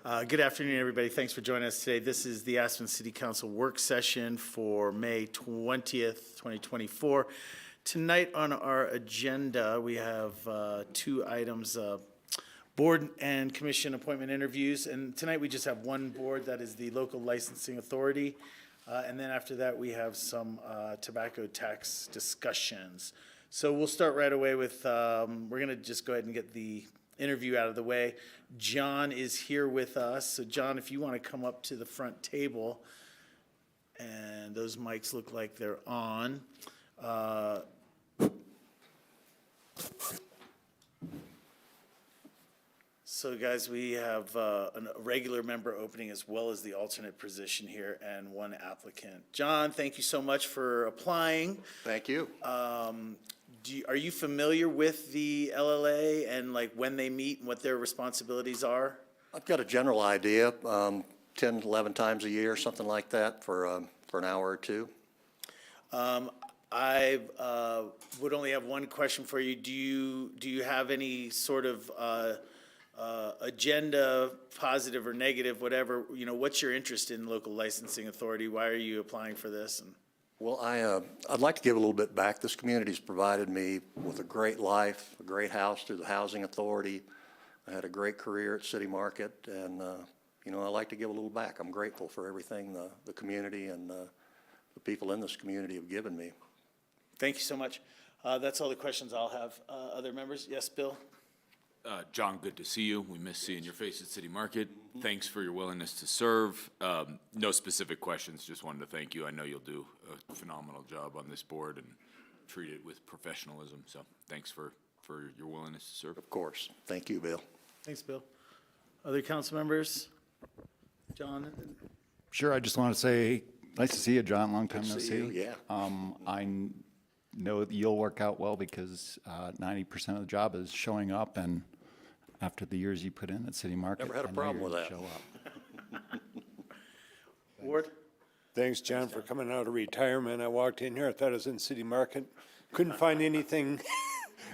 Good afternoon, everybody. Thanks for joining us today. This is the Aspen City Council work session for May 20th, 2024. Tonight on our agenda, we have two items, board and commission appointment interviews. And tonight we just have one board, that is the local licensing authority. And then after that, we have some tobacco tax discussions. So we'll start right away with, we're going to just go ahead and get the interview out of the way. John is here with us. So John, if you want to come up to the front table, and those mics look like they're on. So guys, we have a regular member opening as well as the alternate position here and one applicant. John, thank you so much for applying. Thank you. Are you familiar with the LLA and like when they meet and what their responsibilities are? I've got a general idea, 10, 11 times a year, something like that for an hour or two. I would only have one question for you. Do you have any sort of agenda, positive or negative, whatever, what's your interest in local licensing authority? Why are you applying for this? Well, I'd like to give a little bit back. This community's provided me with a great life, a great house through the Housing Authority. I had a great career at City Market, and I like to give a little back. I'm grateful for everything the community and the people in this community have given me. Thank you so much. That's all the questions I'll have. Other members? Yes, Bill? John, good to see you. We miss seeing your face at City Market. Thanks for your willingness to serve. No specific questions, just wanted to thank you. I know you'll do a phenomenal job on this board and treat it with professionalism, so thanks for your willingness to serve. Of course. Thank you, Bill. Thanks, Bill. Other council members? John? Sure, I just want to say, nice to see you, John. Long time no see. Yeah. I know that you'll work out well because 90% of the job is showing up, and after the years you put in at City Market, Never had a problem with that. Show up. Ward? Thanks, John, for coming out of retirement. I walked in here, I thought it was in City Market. Couldn't find anything.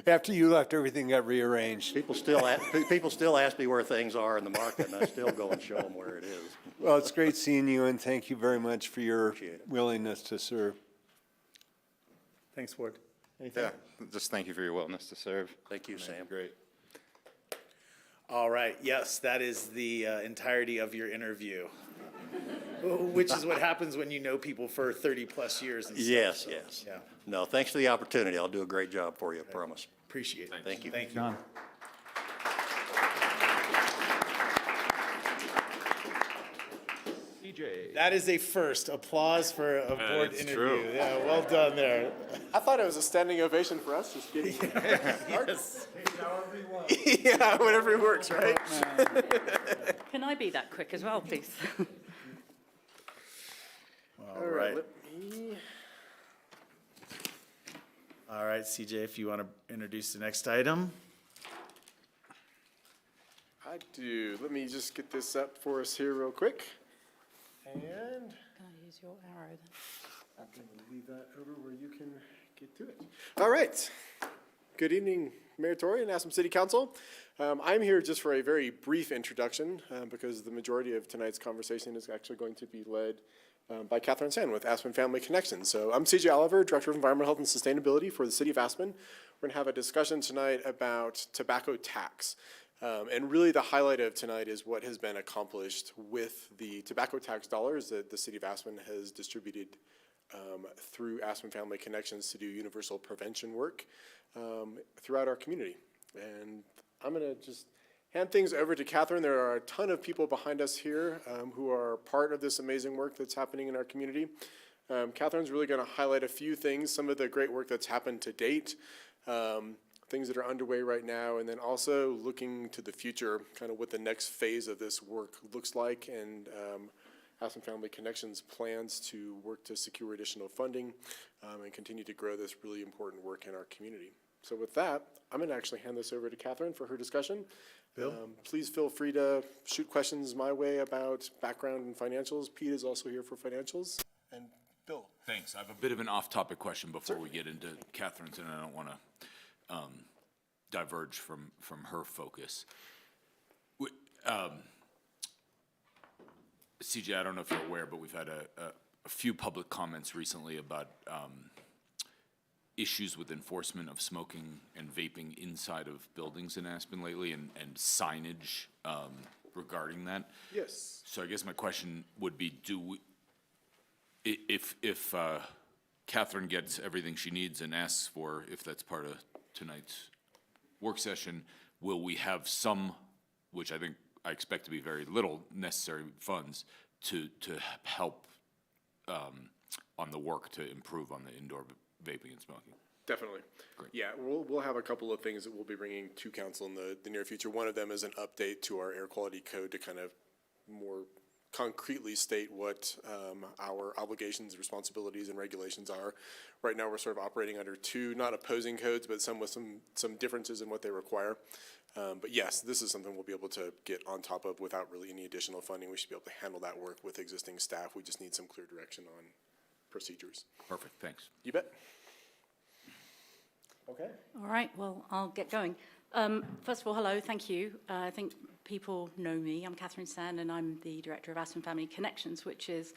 After you left, everything got rearranged. People still ask me where things are in the market, and I still go and show them where it is. Well, it's great seeing you, and thank you very much for your willingness to serve. Thanks, Ward. Anything? Yeah, just thank you for your willingness to serve. Thank you, Sam. Great. All right, yes, that is the entirety of your interview, which is what happens when you know people for 30-plus years. And Yes, stuff, so, yes. Yeah, No, thanks for the opportunity. I'll do a great job for you, I promise. appreciate it. Thank you. Thank you. John. That is a first. Applause for a board it's interview. true. Yeah, well done there. I thought it was a standing ovation for us. Just kidding. Yes. Yeah, whatever works, right? Can I be that quick as well, please? All right. All right, CJ, if you want to introduce the next item. I do. Let me just get this up for us here real quick. And Can I use your arrow then? I'm going to leave that over where you can get to it. All right. Good evening, Mayor Tory and Aspen City Council. I'm here just for a very brief introduction because the majority of tonight's conversation is actually going to be led by Catherine San with Aspen Family Connections. So I'm CJ Oliver, Director of Environmental Health and Sustainability for the City of Aspen. We're going to have a discussion tonight about tobacco tax. And really the highlight of tonight is what has been accomplished with the tobacco tax dollars that the City of Aspen has distributed through Aspen Family Connections to do universal prevention work throughout our community. And I'm going to just hand things over to Catherine. There are a ton of people behind us here who are part of this amazing work that's happening in our community. Catherine's really going to highlight a few things, some of the great work that's happened to date, things that are underway right now, and then also looking to the future, kind of what the next phase of this work looks like, and Aspen Family Connections plans to work to secure additional funding and continue to grow this really important work in our community. So with that, I'm going to actually hand this over to Catherine for her discussion. Bill? Please feel free to shoot questions my way about background and financials. Pete is also here for financials. And Bill. Thanks. I have a bit of an off-topic question before we get into Catherine's, and I don't want to diverge from her focus. CJ, I don't know if you're aware, but we've had a few public comments recently about issues with enforcement of smoking and vaping inside of buildings in Aspen lately, and signage regarding that. Yes. So I guess my question would be, if Catherine gets everything she needs and asks for, if that's part of tonight's work session, will we have some, which I expect to be very little, necessary funds to help on the work to improve on the indoor vaping and smoking? Definitely. Great. Yeah, we'll have a couple of things that we'll be bringing to council in the near future. One of them is an update to our air quality code to kind of more concretely state what our obligations, responsibilities, and regulations are. Right now, we're sort of operating under two, not opposing codes, but some with some differences in what they require. But yes, this is something we'll be able to get on top of without really any additional funding. We should be able to handle that work with existing staff. We just need some clear direction on procedures. Perfect, thanks. You bet. Okay. All right, well, I'll get going. First of all, hello, thank you. I think people know me. I'm Catherine Sand, and I'm the Director of Aspen Family Connections, which is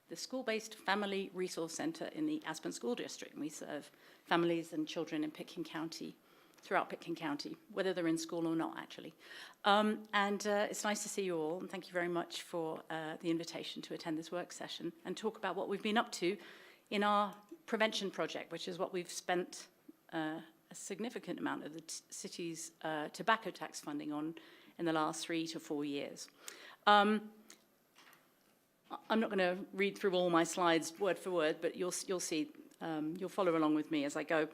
the school-based family resource center in the Aspen School District. We serve families and children in Pitkin County, throughout Pitkin County, whether they're in school or not, actually. It's nice to see you all, and thank you very much for the invitation to attend this work session and talk about what we've been up to in our prevention project, which is what we've spent a significant amount of the city's tobacco tax funding on in the last 3 to 4 years. I'm not going to read through all my slides word for word, but you'll see, you'll follow along with me as I go.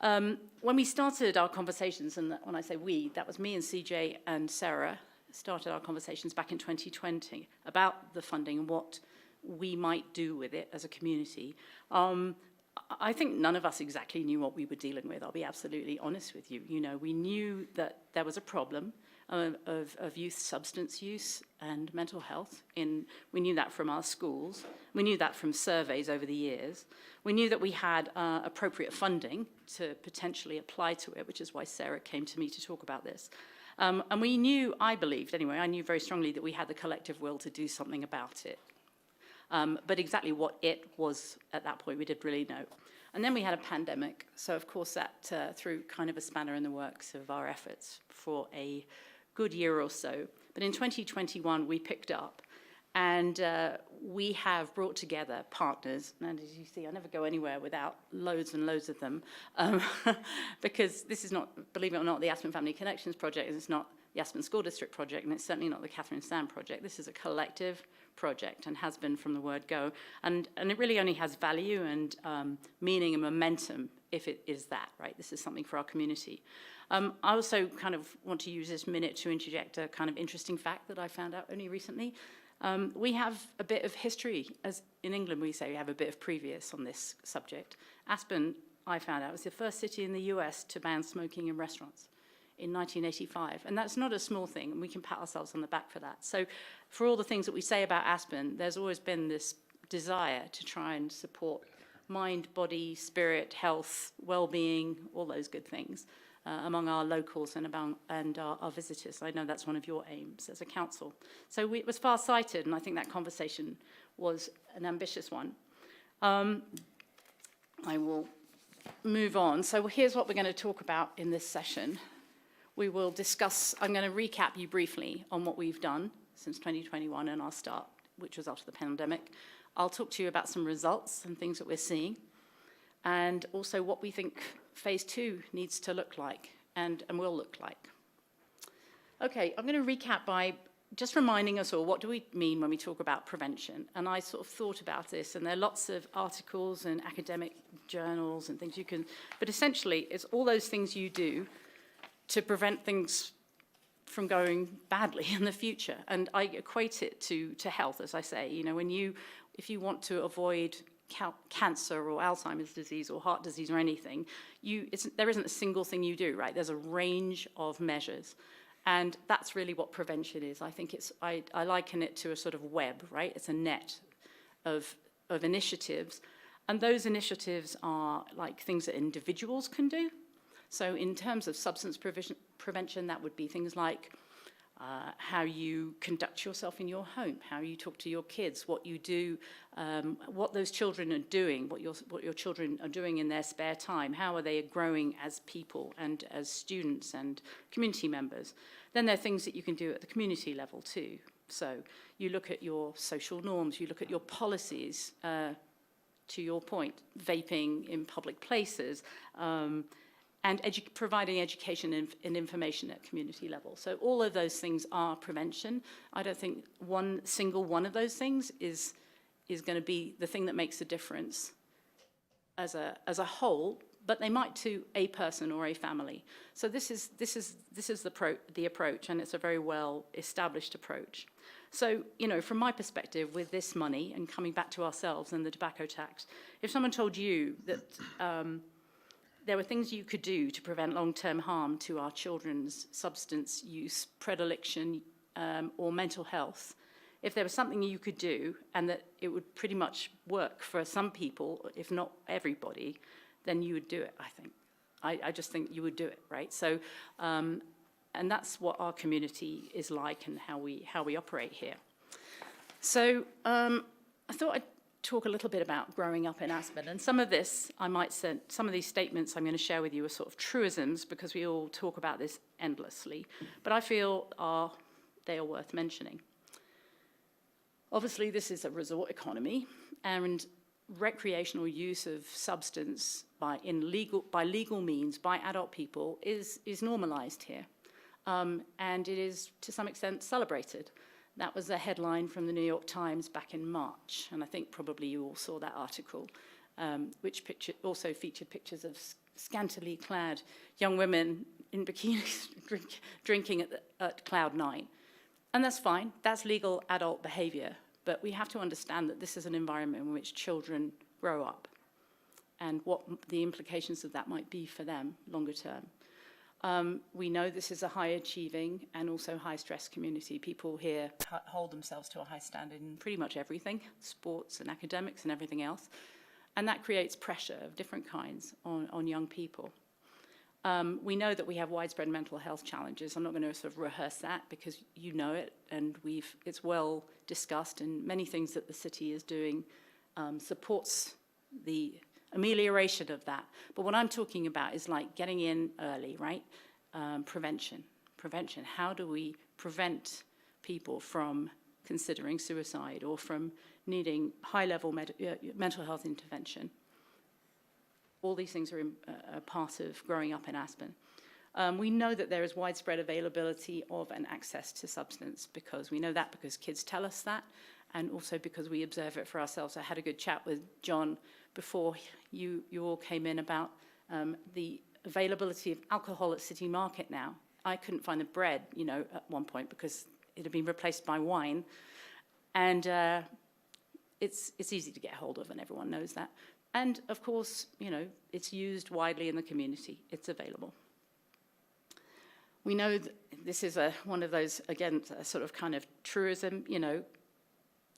When we started our conversations, and when I say we, that was me and CJ and Sarah, started our conversations back in 2020 about the funding and what we might do with it as a community. I think none of us exactly knew what we were dealing with. I'll be absolutely honest with you. You know, we knew that there was a problem of youth substance use and mental health. We knew that from our schools. We knew that from surveys over the years. We knew that we had appropriate funding to potentially apply to it, which is why Sarah came to me to talk about this. And we knew, I believed anyway, I knew very strongly that we had the collective will to do something about it. But exactly what it was at that point, we didn't really know. And then we had a pandemic. So, of course, that threw kind of a spanner in the works of our efforts for a good year or so. But in 2021, we picked up. And we have brought together partners. And as you see, I never go anywhere without loads and loads of them. Because this is not, believe it or not, the Aspen Family Connections project. It's not the Aspen School District project. And it's certainly not the Catherine Sand project. This is a collective project and has been from the word go. And it really only has value and meaning and momentum if it is that, right? This is something for our community. I also kind of want to use this minute to interject a kind of interesting fact that I found out only recently. We have a bit of history, as in England we say we have a bit of previous on this subject. Aspen, I found out, was the first city in the US to ban smoking in restaurants in 1985. And that's not a small thing, and we can pat ourselves on the back for that. So for all the things that we say about Aspen, there's always been this desire to try and support mind, body, spirit, health, well-being, all those good things among our locals and our visitors. I know that's one of your aims as a council. So it was far-sighted, and I think that conversation was an ambitious one. I will move on. So here's what we're going to talk about in this session. We will discuss, I'm going to recap you briefly on what we've done since 2021 and our start, which was after the pandemic. I'll talk to you about some results and things that we're seeing, and also what we think phase 2 needs to look like and will look like. Okay, I'm going to recap by just reminding us all, what do we mean when we talk about prevention? And I sort of thought about this, and there are lots of articles and academic journals and things you can, but essentially it's all those things you do to prevent things from going badly in the future. And I equate it to health, as I say. You know, if you want to avoid cancer or Alzheimer's disease or heart disease or anything, there isn't a single thing you do, right? There's a range of measures. And that's really what prevention is. I think I liken it to a sort of web, right? It's a net of initiatives. And those initiatives are like things that individuals can do. So in terms of substance prevention, that would be things like how you conduct yourself in your home, how you talk to your kids, what you do, what those children are doing, what your children are doing in their spare time, how are they growing as people and as students and community members. Then there are things that you can do at the community level too. So you look at your social norms, you look at your policies, to your point, vaping in public places, and providing education and information at community level. So all of those things are prevention. I don't think one single one of those things is going to be the thing that makes a difference as a whole, but they might to a person or a family. So this is the approach, and it's a very well established approach. So, from my perspective, with this money and coming back to ourselves and the tobacco tax, if someone told you that there were things you could do to prevent long-term harm to our children's substance use, predilection, or mental health, if there was something you could do and that it would pretty much work for some people, if not everybody, then you would do it, I think. I just think you would do it, right? So, and that's what our community is like and how we operate here. So I thought I'd talk a little bit about growing up in Aspen. And some of this, some of these statements I'm going to share with you are sort of truisms because we all talk about this endlessly. But I feel they are worth mentioning. Obviously, this is a resort economy, and recreational use of substance by legal means by adult people is normalized here. And it is, to some extent, celebrated. That was a headline from the New York Times back in March, and I think probably you all saw that article, which also featured pictures of scantily clad young women in bikinis drinking at Cloud 9. And that's fine, that's legal adult behavior, but we have to understand that this is an environment in which children grow up and what the implications of that might be for them longer term. We know this is a high-achieving and also high-stress community. People here hold themselves to a high standard in pretty much everything, sports and academics and everything else, and that creates pressure of different kinds on young people. We know that we have widespread mental health challenges. I'm not going to sort of rehearse that because you know it, and it's well discussed, and many things that the city is doing supports the amelioration of that. But what I'm talking about is like getting in early, right? Prevention. How do we prevent people from considering suicide or from needing high-level mental health intervention? All these things are a part of growing up in Aspen. We know that there is widespread availability of and access to substance because we know that because kids tell us that, and also because we observe it for ourselves. I had a good chat with John before you all came in about the availability of alcohol at City Market now. I couldn't find the bread, at one point because it had been replaced by wine. And it's easy to get hold of, and everyone knows that. And, of course, it's used widely in the community. It's available. We know that this is one of those, again, a sort of kind of truism,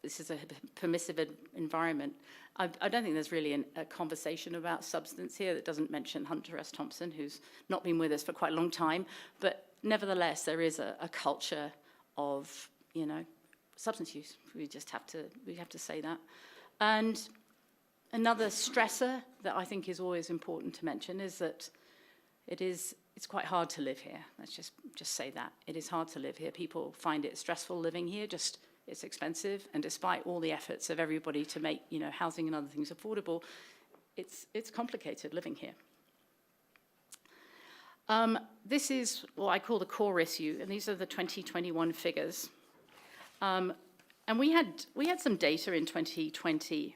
this is a permissive environment. I don't think there's really a conversation about substance here that doesn't mention Hunter S. Thompson, who's not been with us for quite a long time. But nevertheless, there is a culture of, substance use. We have to say that. And another stressor that I think is always important to mention is that it's quite hard to live here. Let's just say that. It is hard to live here. People find it stressful living here, it's expensive, and despite all the efforts of everybody to make, housing and other things affordable, it's complicated living here. This is what I call the core issue, and these are the 2021 figures. And we had some data in 2020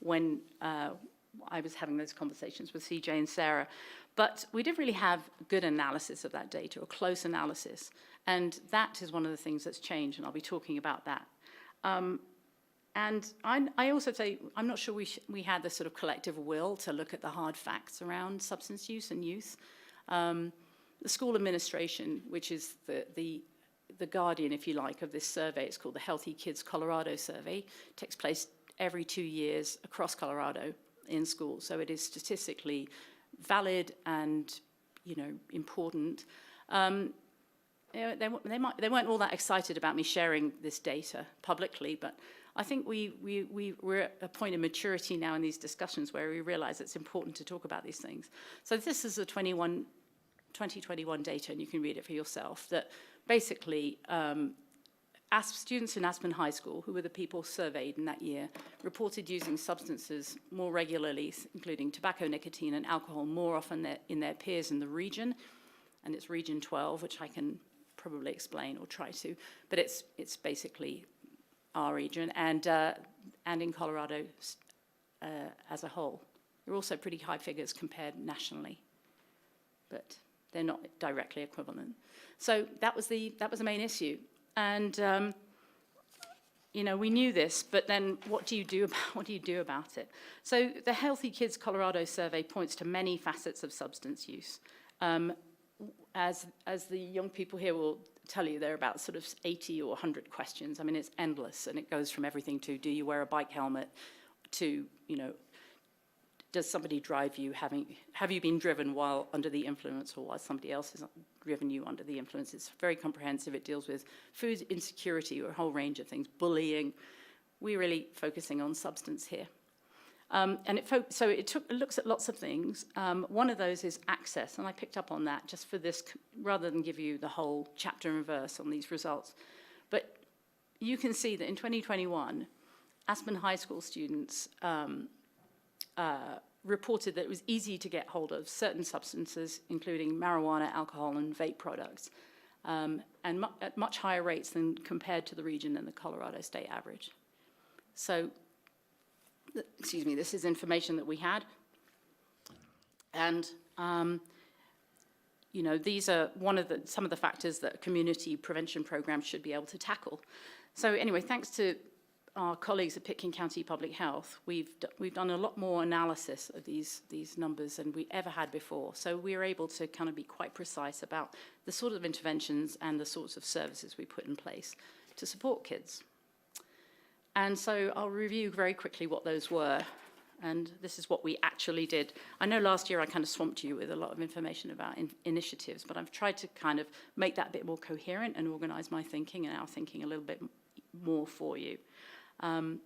when I was having those conversations with CJ and Sarah, but we didn't really have good analysis of that data or close analysis, and that is one of the things that's changed, and I'll be talking about that. And I also say I'm not sure we had the sort of collective will to look at the hard facts around substance use and youth. The school administration, which is the guardian, if you like, of this survey, it's called the Healthy Kids Colorado Survey. It takes place every 2 years across Colorado in schools, so it is statistically valid and important. they weren't all that excited about me sharing this data publicly, but I think we're at a point of maturity now in these discussions where we realize it's important to talk about these things. So this is the 2021 data, and you can read it for yourself, that basically students in Aspen High School, who were the people surveyed in that year, reported using substances more regularly, including tobacco, nicotine, and alcohol, more often in their peers in the region. And it's region 12, which I can probably explain or try to, but it's basically our region, and in Colorado as a whole. They're also pretty high figures compared nationally, but they're not directly equivalent. So that was the main issue. And we knew this, but then what do you do about it? So the Healthy Kids Colorado survey points to many facets of substance use. As the young people here will tell you, there are about sort of 80 or 100 questions. I mean, it's endless, and it goes from everything to, do you wear a bike helmet, to, does somebody drive you? Have you been driven while under the influence, or while somebody else has driven you under the influence? It's very comprehensive. It deals with food insecurity, or a whole range of things, bullying. We're really focusing on substance here. And it looks at lots of things. One of those is access, and I picked up on that just for this, rather than give you the whole chapter and verse on these results. But you can see that in 2021, Aspen High School students reported that it was easy to get hold of certain substances, including marijuana, alcohol, and vape products, and at much higher rates than compared to the region and the Colorado state average. So, this is information that we had. And, these are some of the factors that a community prevention program should be able to tackle. So anyway, thanks to our colleagues at Pitkin County Public Health, we've done a lot more analysis of these numbers than we ever had before. So we were able to kind of be quite precise about the sort of interventions and the sorts of services we put in place to support kids. And so I'll review very quickly what those were, and this is what we actually did. I know last year I kind of swamped you with a lot of information about initiatives, but I've tried to kind of make that a bit more coherent and organize my thinking and our thinking a little bit more for you. And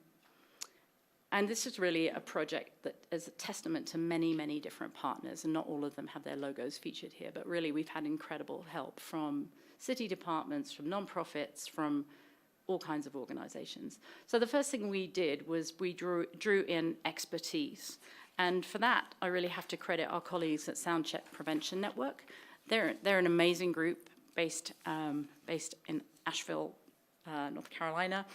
this is really a project that is a testament to many, many different partners, and not all of them have their logos featured here, but really we've had incredible help from city departments, from nonprofits, from all kinds of organizations. So the first thing we did was we drew in expertise. And for that, I really have to credit our colleagues at Soundcheck Prevention Network. They're an amazing group based in Asheville, North Carolina.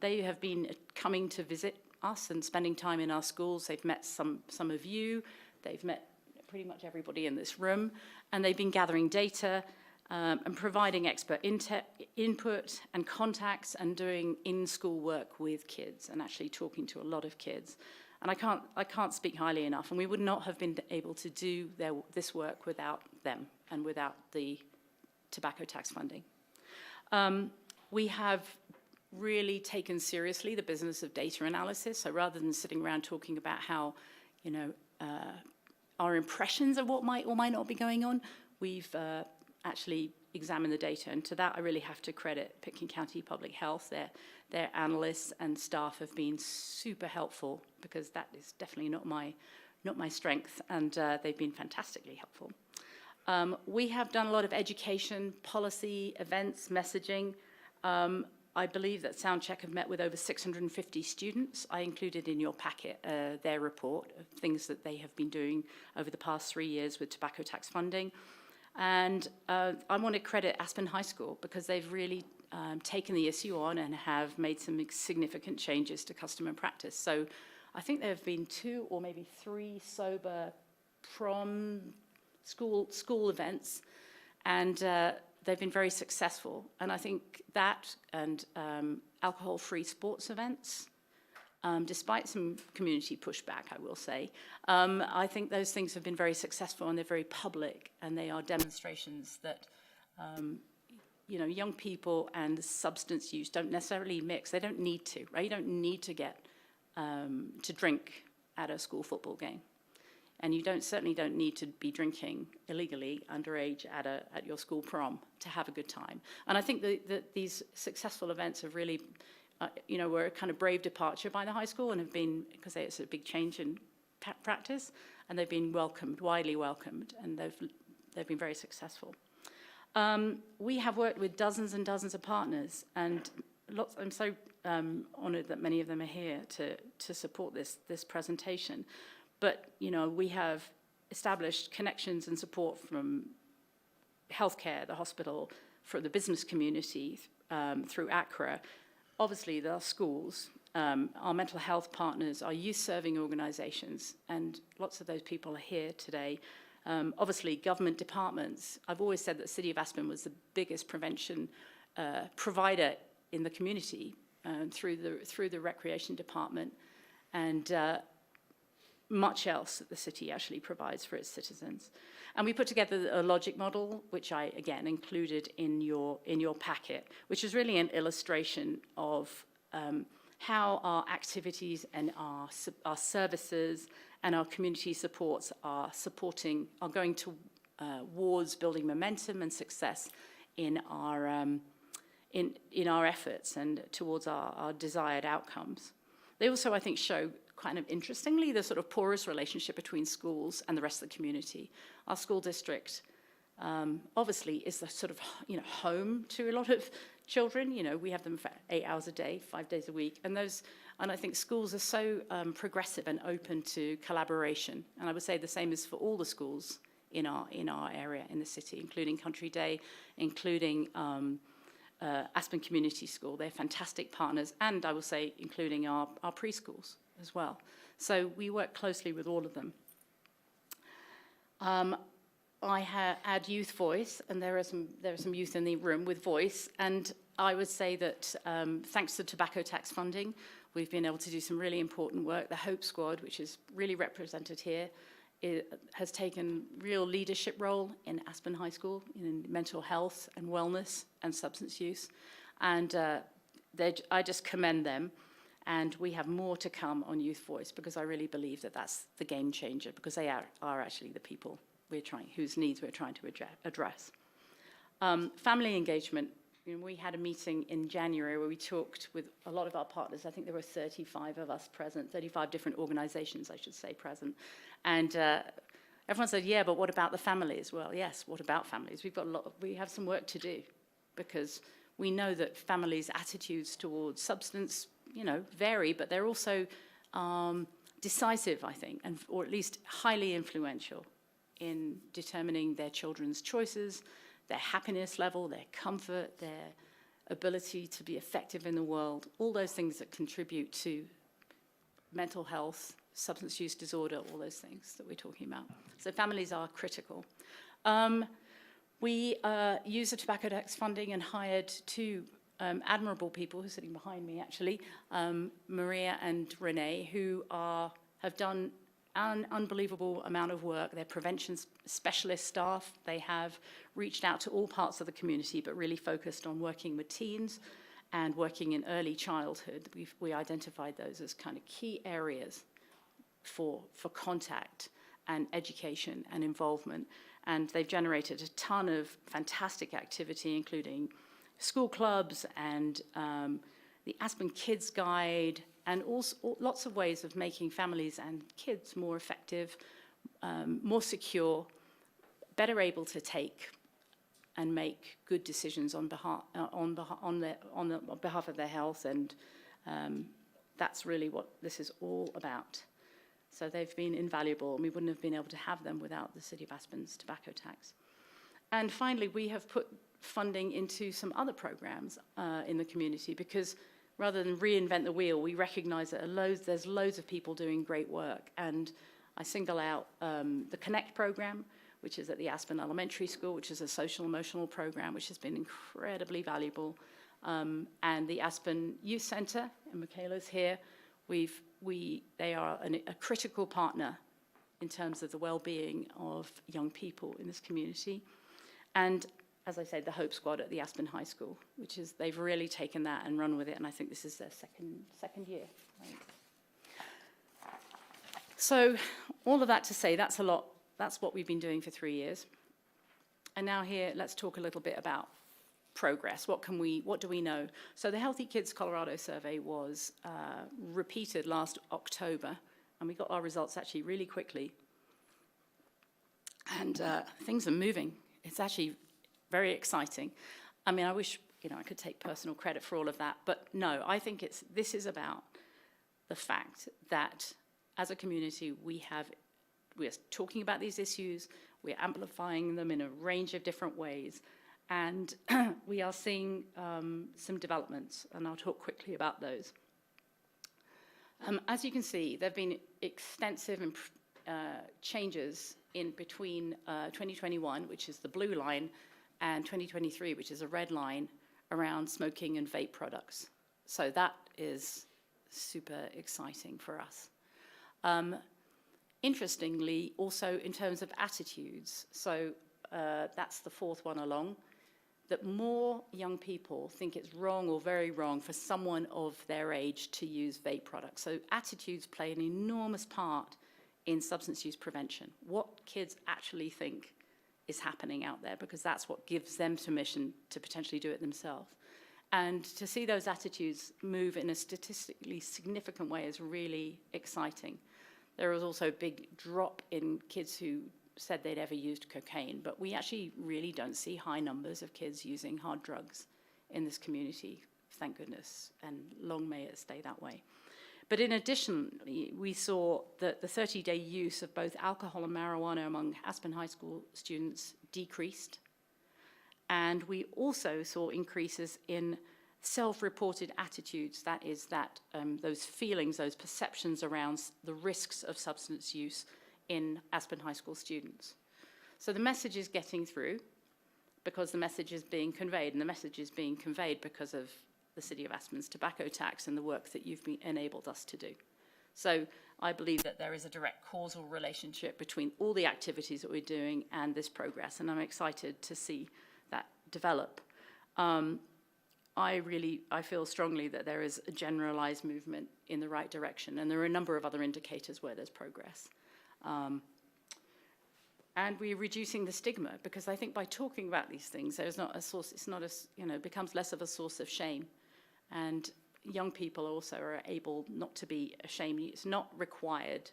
They have been coming to visit us and spending time in our schools. They've met some of you. They've met pretty much everybody in this room. And they've been gathering data, and providing expert input and contacts, and doing in-school work with kids, and actually talking to a lot of kids. And I can't speak highly enough, and we would not have been able to do this work without them and without the tobacco tax funding. We have really taken seriously the business of data analysis. So rather than sitting around talking about how, our impressions of what might or might not be going on, we've actually examine the data, and to that I really have to credit Pitkin County Public Health. Their analysts and staff have been super helpful, because that is definitely not my strength, and they've been fantastically helpful. We have done a lot of education, policy, events, messaging. I believe that Soundcheck have met with over 650 students. I included in your packet their report of things that they have been doing over the past 3 years with tobacco tax funding. And I want to credit Aspen High School, because they've really taken the issue on and have made some significant changes to custom and practice. So I think there have been 2 or maybe 3 sober prom school events, and they've been very successful. And I think that and alcohol-free sports events, despite some community pushback, I will say, I think those things have been very successful, and they're very public, and they are demonstrations that young people and substance use don't necessarily mix. They don't need to, right? You don't need to get to drink at a school football game. And you certainly don't need to be drinking illegally underage at your school prom to have a good time. And I think that these successful events have really, were a kind of brave departure by the high school and have been, because it's a big change in practice, and they've been widely welcomed, and they've been very successful. We have worked with dozens and dozens of partners, and I'm so honoured that many of them are here to support this presentation. But, we have established connections and support from healthcare, the hospital, for the business community, through ACRA. Obviously, there are schools, our mental health partners, our youth-serving organisations, and lots of those people are here today. Obviously, government departments. I've always said that the City of Aspen was the biggest prevention provider in the community through the recreation department, and much else that the city actually provides for its citizens. And we put together a logic model, which I, again, included in your packet, which is really an illustration of how our activities and our services and our community supports are going towards building momentum and success in our efforts and towards our desired outcomes. They also, I think, show kind of interestingly the sort of porous relationship between schools and the rest of the community. Our school district obviously is the sort of home to a lot of children. We have them for 8 hours a day, 5 days a week, and I think schools are so progressive and open to collaboration. And I would say the same is for all the schools in our area in the city, including Country Day, including Aspen Community School. They're fantastic partners, and I will say including our preschools as well. So we work closely with all of them. I add youth voice, and there are some youth in the room with voice, and I would say that thanks to tobacco tax funding, we've been able to do some really important work. The Hope Squad, which is really represented here, has taken real leadership role in Aspen High School in mental health and wellness and substance use, and I just commend them. And we have more to come on youth voice, because I really believe that that's the game changer, because they are actually the people whose needs we're trying to address. Family engagement. We had a meeting in January where we talked with a lot of our partners. I think there were 35 of us present, 35 different organizations, I should say, present. And everyone said, yeah, but what about the families? Well, yes, what about families? We have some work to do, because we know that families' attitudes towards substance, vary, but they're also decisive, I think, or at least highly influential in determining their children's choices, their happiness level, their comfort, their ability to be effective in the world, all those things that contribute to mental health, substance use disorder, all those things that we're talking about. So families are critical. We used the tobacco tax funding and hired two admirable people who are sitting behind me, actually, Maria and Renee, who have done an unbelievable amount of work. They're prevention specialist staff. They have reached out to all parts of the community, but really focused on working with teens and working in early childhood. We identified those as kind of key areas for contact and education and involvement. And they've generated a ton of fantastic activity, including school clubs and the Aspen Kids Guide, and also lots of ways of making families and kids more effective, more secure, better able to take and make good decisions on behalf of their health, and that's really what this is all about. So they've been invaluable, and we wouldn't have been able to have them without the City of Aspen's tobacco tax. And finally, we have put funding into some other programs in the community, because rather than reinvent the wheel, we recognize that there's loads of people doing great work. And I single out the Connect program, which is at the Aspen Elementary School, which is a social emotional program, which has been incredibly valuable. And the Aspen Youth Center, and Michaela's here, they are a critical partner in terms of the well-being of young people in this community. And as I said, the Hope Squad at the Aspen High School, they've really taken that and run with it, and I think this is their second year. Right? So all of that to say, that's a lot. That's what we've been doing for 3 years. And now here, let's talk a little bit about progress. What do we know? So the Healthy Kids Colorado survey was repeated last October, and we got our results actually really quickly. And things are moving. It's actually very exciting. I mean, I wish, I could take personal credit for all of that, but no, I think this is about the fact that as a community, we are talking about these issues, we're amplifying them in a range of different ways, and we are seeing some developments, and I'll talk quickly about those. As you can see, there have been extensive changes in between 2021, which is the blue line, and 2023, which is a red line, around smoking and vape products. So that is super exciting for us. Interestingly, also in terms of attitudes, so that's the fourth one along, that more young people think it's wrong or very wrong for someone of their age to use vape products. So attitudes play an enormous part in substance use prevention. What kids actually think is happening out there, because that's what gives them permission to potentially do it themselves. And to see those attitudes move in a statistically significant way is really exciting. There was also a big drop in kids who said they'd ever used cocaine, but we actually really don't see high numbers of kids using hard drugs in this community, thank goodness, and long may it stay that way. But in addition, we saw that the 30-day use of both alcohol and marijuana among Aspen High School students decreased. And we also saw increases in self-reported attitudes, that is those feelings, those perceptions around the risks of substance use in Aspen High School students. So the message is getting through because the message is being conveyed, and the message is being conveyed because of the City of Aspen's tobacco tax and the work that you've enabled us to do. So I believe that there is a direct causal relationship between all the activities that we're doing and this progress, and I'm excited to see that develop. I feel strongly that there is a generalized movement in the right direction, and there are a number of other indicators where there's progress. And we're reducing the stigma, because I think by talking about these things, there's not a source, it becomes less of a source of shame. And young people also are able not to be ashamed. It's not required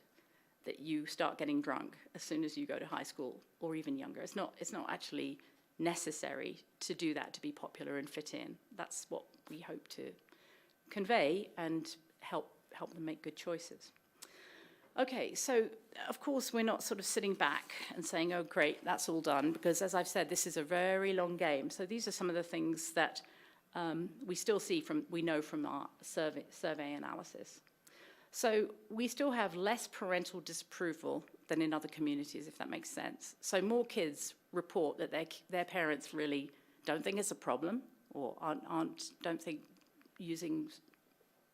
that you start getting drunk as soon as you go to high school or even younger. It's not actually necessary to do that to be popular and fit in. That's what we hope to convey and help them make good choices. Okay, so of course we're not sort of sitting back and saying, oh great, that's all done, because as I've said, this is a very long game. So these are some of the things that we still we know from our survey analysis. So we still have less parental disapproval than in other communities, if that makes sense. So more kids report that their parents really don't think it's a problem, or don't think using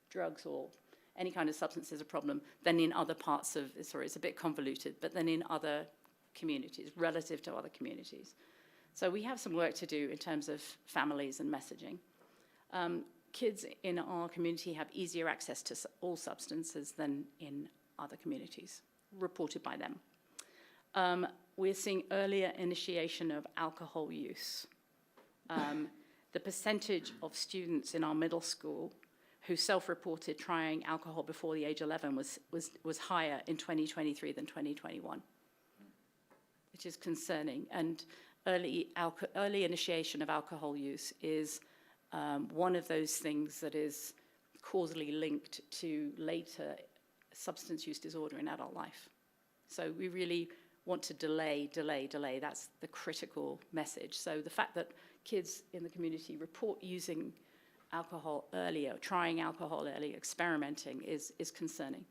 drugs or any kind of substance is a problem, than in other parts of, sorry, it's a bit convoluted, but then in other communities, relative to other communities. So we have some work to do in terms of families and messaging. Kids in our community have easier access to all substances than in other communities, reported by them. We're seeing earlier initiation of alcohol use. The percentage of students in our middle school who self-reported trying alcohol before the age of 11 was higher in 2023 than 2021, which is concerning. And early initiation of alcohol use is one of those things that is causally linked to later substance use disorder in adult life. So we really want to delay. That's the critical message. So the fact that kids in the community report using alcohol earlier, trying alcohol earlier, experimenting is concerning.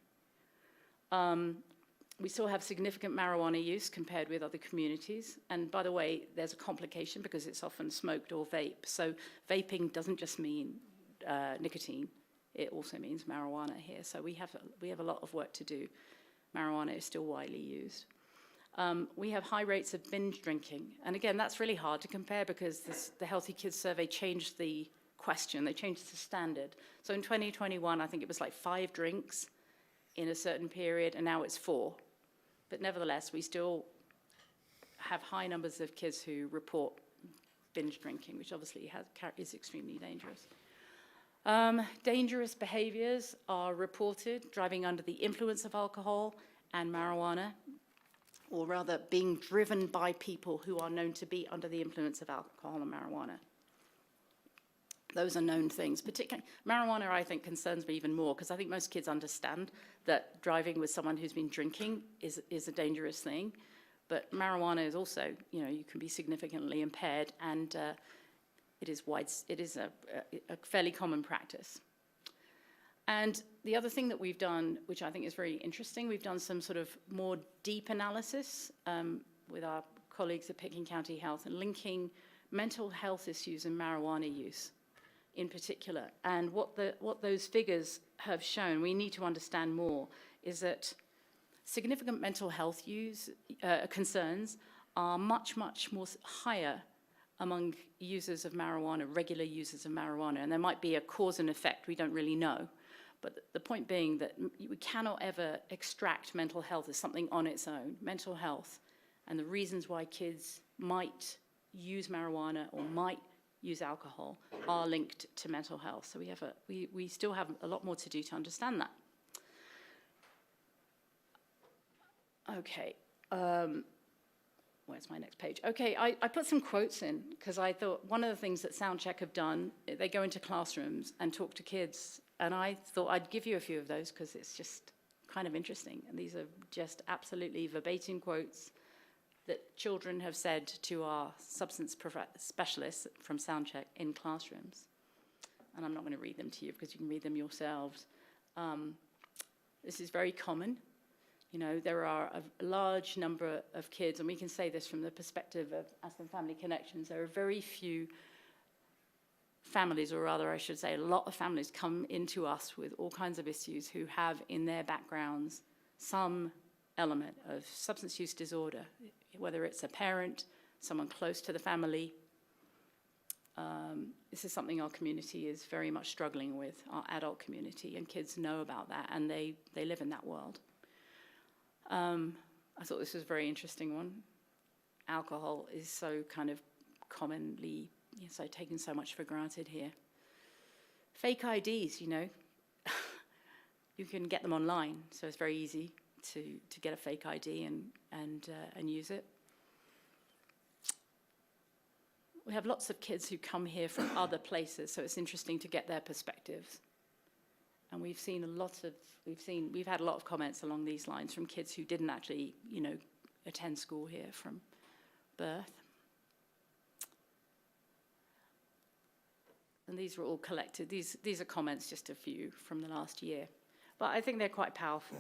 We still have significant marijuana use compared with other communities. And by the way, there's a complication because it's often smoked or vape. So vaping doesn't just mean nicotine. It also means marijuana here. So we have a lot of work to do. Marijuana is still widely used. We have high rates of binge drinking. And again, that's really hard to compare because the Healthy Kids survey changed the question. They changed the standard. So in 2021, I think it was like 5 drinks in a certain period, and now it's 4. But nevertheless, we still have high numbers of kids who report binge drinking, which obviously is extremely dangerous. Dangerous behaviors are reported: driving under the influence of alcohol and marijuana, or rather being driven by people who are known to be under the influence of alcohol and marijuana. Those are known things. Particularly marijuana, I think, concerns me even more, because I think most kids understand that driving with someone who's been drinking is a dangerous thing. But marijuana is also, you can be significantly impaired, and it is a fairly common practice. And the other thing that we've done, which I think is very interesting, we've done some sort of more deep analysis with our colleagues at Pitkin County Health, and linking mental health issues and marijuana use in particular. And what those figures have shown, we need to understand more, is that significant mental health concerns are much, much more higher among users of marijuana, regular users of marijuana. And there might be a cause and effect, we don't really know. But the point being that we cannot ever extract mental health as something on its own. Mental health and the reasons why kids might use marijuana or might use alcohol are linked to mental health. So we still have a lot more to do to understand that. Okay, where's my next page? Okay, I put some quotes in, because I thought one of the things that Soundcheck have done, they go into classrooms and talk to kids, and I thought I'd give you a few of those, because it's just kind of interesting. And these are just absolutely verbatim quotes that children have said to our substance specialists from Soundcheck in classrooms. And I'm not going to read them to you, because you can read them yourselves. This is very common. There are a large number of kids, and we can say this from the perspective of Aspen Family Connections, there are very few families, or rather I should say a lot of families, come into us with all kinds of issues who have in their backgrounds some element of substance use disorder, whether it's a parent, someone close to the family. This is something our community is very much struggling with, our adult community, and kids know about that, and they live in that world. I thought this was a very interesting one. Alcohol is so kind of commonly, so taken so much for granted here. Fake IDs, you can get them online, so it's very easy to get a fake ID and use it. We have lots of kids who come here from other places, so it's interesting to get their perspectives. And we've had a lot of comments along these lines from kids who didn't actually, attend school here from birth. And these were all collected. These are comments, just a few from the last year. But I think they're quite powerful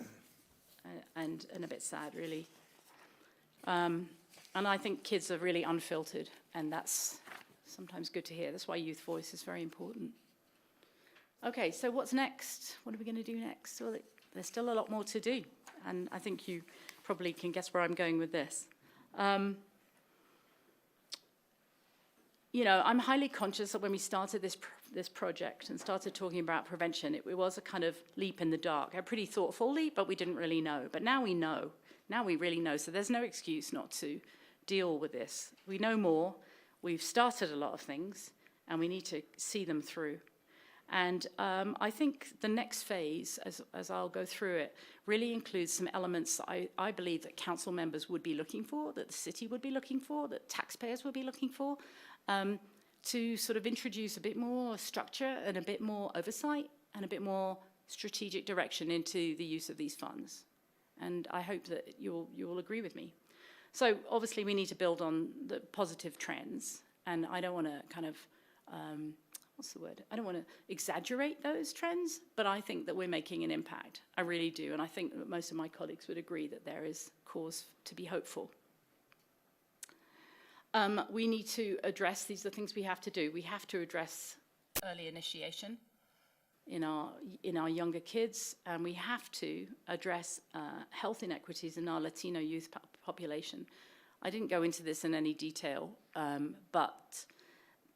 and a bit sad, really. And I think kids are really unfiltered, and that's sometimes good to hear. That's why youth voice is very important. Okay, so what's next? What are we going to do next? Well, there's still a lot more to do, and I think you probably can guess where I'm going with this. I'm highly conscious that when we started this project and started talking about prevention, it was a kind of leap in the dark, a pretty thoughtful leap, but we didn't really know. But now we know. Now we really know, so there's no excuse not to deal with this. We know more. We've started a lot of things, and we need to see them through. And I think the next phase, as I'll go through it, really includes some elements that I believe that council members would be looking for, that the city would be looking for, that taxpayers would be looking for, to sort of introduce a bit more structure and a bit more oversight and a bit more strategic direction into the use of these funds. And I hope that you'll agree with me. So obviously we need to build on the positive trends, and I don't want to kind of I don't want to exaggerate those trends, but I think that we're making an impact. I really do, and I think that most of my colleagues would agree that there is cause to be hopeful. We need to address, these are the things we have to do. We have to address early initiation in our younger kids, and we have to address health inequities in our Latino youth population. I didn't go into this in any detail, but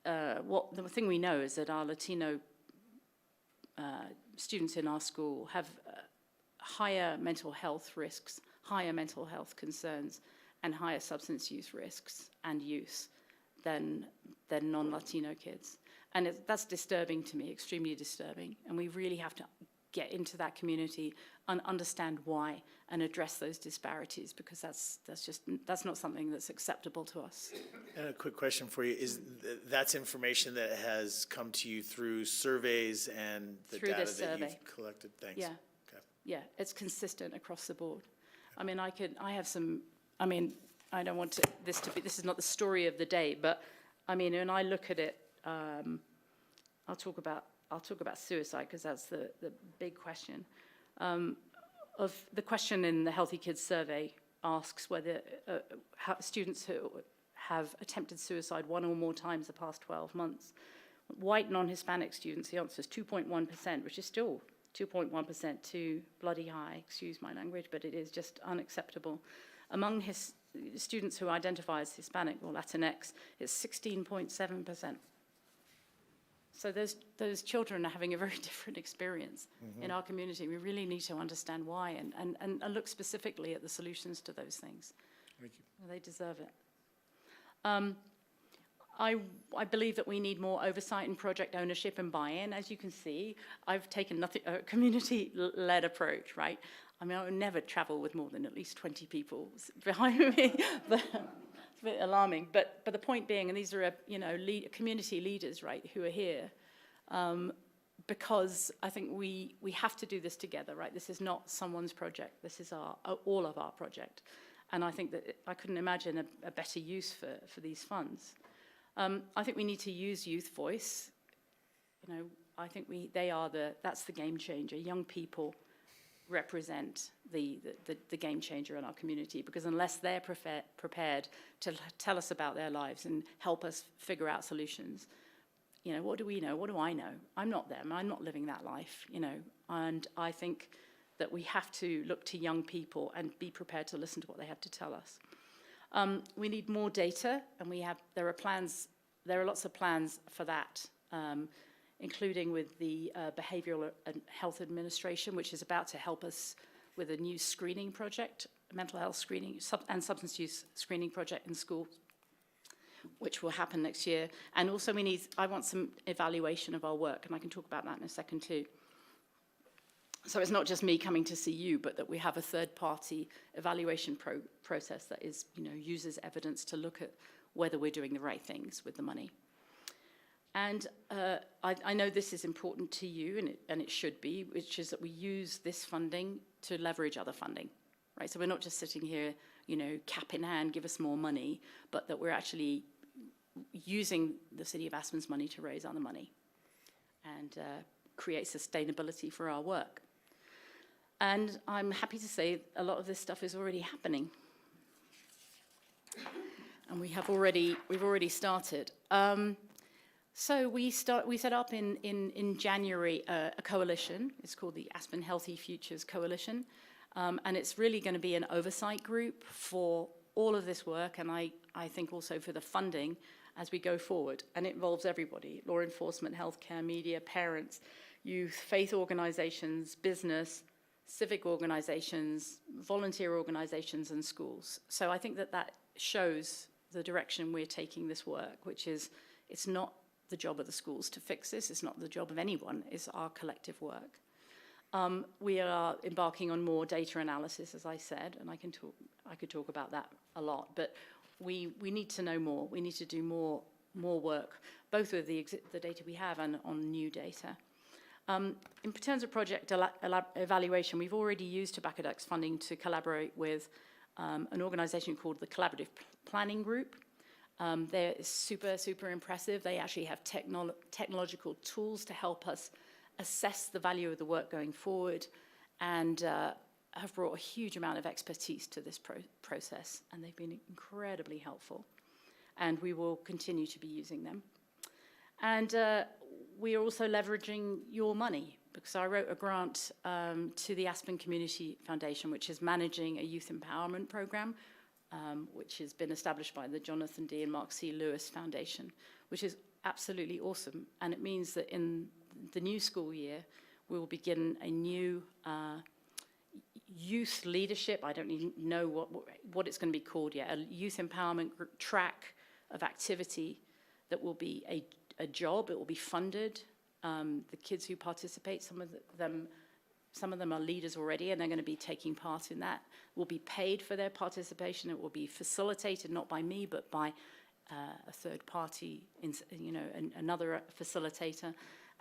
the thing we know is that our Latino students in our school have higher mental health risks, higher mental health concerns, and higher substance use risks and use than non-Latino kids. And that's disturbing to me, extremely disturbing. And we really have to get into that community and understand why and address those disparities, because that's not something that's acceptable to us. And a quick question for you, is that's information that has come to you through surveys and the Through data this that survey. you've collected? Thanks. Yeah. Okay. Yeah, it's consistent across the board. I mean, I don't want this is not the story of the day, but I mean, when I look at it, I'll talk about suicide because that's the big question. Of the question in the Healthy Kids survey asks whether students who have attempted suicide 1 or more times the past 12 months. White non-Hispanic students, the answer is 2.1%, which is still 2.1% too bloody high, excuse my language, but it is just unacceptable. Among students who identify as Hispanic or Latinx, it's 16.7%. So those children are having a very different experience in our community. We really need to understand why and look specifically at the solutions to those things. Thank you. They deserve it. I believe that we need more oversight and project ownership and buy-in. As you can see, I've taken a community-led approach, right? I mean, I would never travel with more than at least 20 people behind me, but it's a bit alarming. But the point being, and these are community leaders, right, who are here, because I think we have to do this together, right? This is not someone's project. This is all of our project, and I think that I couldn't imagine a better use for these funds. I think we need to use youth voice. I think that's the game changer. Young people represent the game changer in our community, because unless they're prepared to tell us about their lives and help us figure out solutions, what do we know? What do I know? I'm not them. I'm not living that life, and I think that we have to look to young people and be prepared to listen to what they have to tell us. We need more data, and there are lots of plans for that, including with the Behavioral and Health Administration, which is about to help us with a new screening project, mental health screening and substance use screening project in schools, which will happen next year. And also I want some evaluation of our work, and I can talk about that in a second too. So it's not just me coming to see you, but that we have a third-party evaluation process that uses evidence to look at whether we're doing the right things with the money. And I know this is important to you, and it should be, which is that we use this funding to leverage other funding, right? So we're not just sitting here, cap in hand, give us more money, but that we're actually using the City of Aspen's money to raise other money and create sustainability for our work. And I'm happy to say a lot of this stuff is already happening. And we've already started. So we set up in January a coalition. It's called the Aspen Healthy Futures Coalition. And it's really going to be an oversight group for all of this work, and I think also for the funding as we go forward. And it involves everybody: law enforcement, healthcare, media, parents, youth, faith organizations, business, civic organizations, volunteer organizations, and schools. So I think that shows the direction we're taking this work, which is it's not the job of the schools to fix this. It's not the job of anyone. It's our collective work. We are embarking on more data analysis, as I said, and I could talk about that a lot. But we need to know more. We need to do more work, both with the data we have and on new data. In terms of project evaluation, we've already used Tobacco Duck's funding to collaborate with an organization called the Collaborative Planning Group. They're super, super impressive. They actually have technological tools to help us assess the value of the work going forward, and have brought a huge amount of expertise to this process, and they've been incredibly helpful. And we will continue to be using them. And we are also leveraging your money, because I wrote a grant to the Aspen Community Foundation, which is managing a youth empowerment program, which has been established by the Jonathan D. and Mark C. Lewis Foundation, which is absolutely awesome. And it means that in the new school year, we will begin a new youth leadership. I don't even know what it's going to be called yet. A youth empowerment track of activity that will be a job. It will be funded. The kids who participate, some of them are leaders already, and they're going to be taking part in that. Will be paid for their participation. It will be facilitated not by me, but by a third party, another facilitator.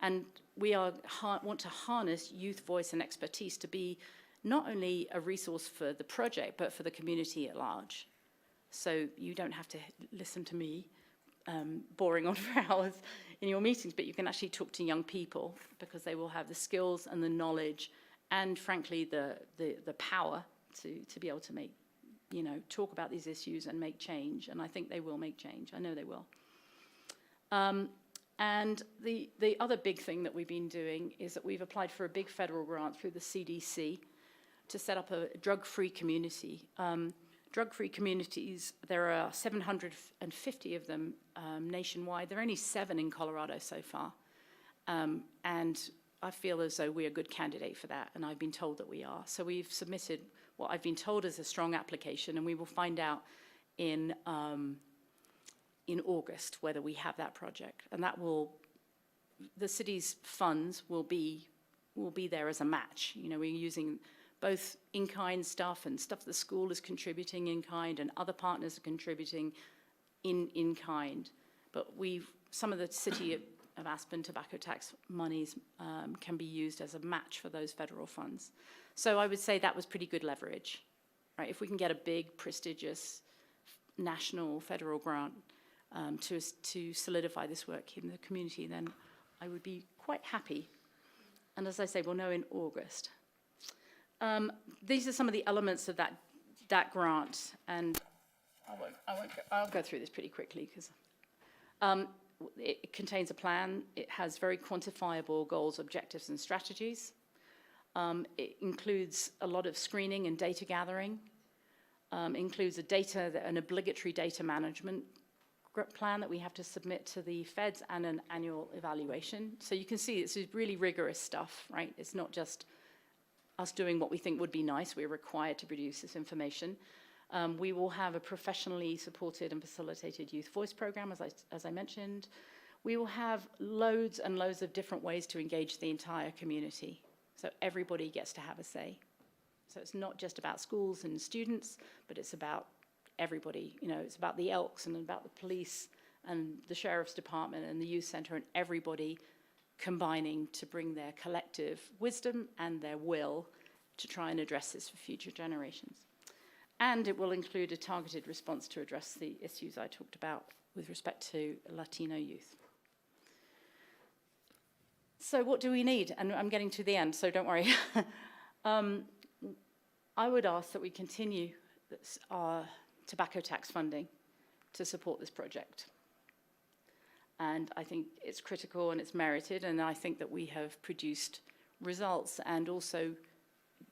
And we want to harness youth voice and expertise to be not only a resource for the project, but for the community at large. So you don't have to listen to me boring on for hours in your meetings, but you can actually talk to young people because they will have the skills and the knowledge and, frankly, the power to be able to make, talk about these issues and make change. And I think they will make change. I know they will. And the other big thing that we've been doing is that we've applied for a big federal grant through the CDC to set up a drug-free community. Drug-free communities, there are 750 of them nationwide. There are only 7 in Colorado so far. And I feel as though we're a good candidate for that, and I've been told that we are. So we've submitted what I've been told is a strong application, and we will find out in August whether we have that project. And that the city's funds will be there as a match. We're using both in-kind stuff and stuff the school is contributing in-kind and other partners are contributing in-kind. But some of the city of Aspen tobacco tax monies can be used as a match for those federal funds. So I would say that was pretty good leverage, right? If we can get a big, prestigious national federal grant to solidify this work in the community, then I would be quite happy. And as I say, we'll know in August. These are some of the elements of that grant, and I'll go through this pretty quickly because it contains a plan. It has very quantifiable goals, objectives, and strategies. It includes a lot of screening and data gathering. Includes an obligatory data management plan that we have to submit to the feds and an annual evaluation. So you can see it's really rigorous stuff, right? It's not just us doing what we think would be nice. We're required to produce this information. We will have a professionally supported and facilitated youth voice program, as I mentioned. We will have loads and loads of different ways to engage the entire community. So everybody gets to have a say. So it's not just about schools and students, but it's about everybody. It's about the Elks and about the police and the sheriff's department and the youth center and everybody combining to bring their collective wisdom and their will to try and address this for future generations. And it will include a targeted response to address the issues I talked about with respect to Latino youth. So what do we need? And I'm getting to the end, so don't worry. I would ask that we continue our tobacco tax funding to support this project. And I think it's critical and it's merited, and I think that we have produced results and also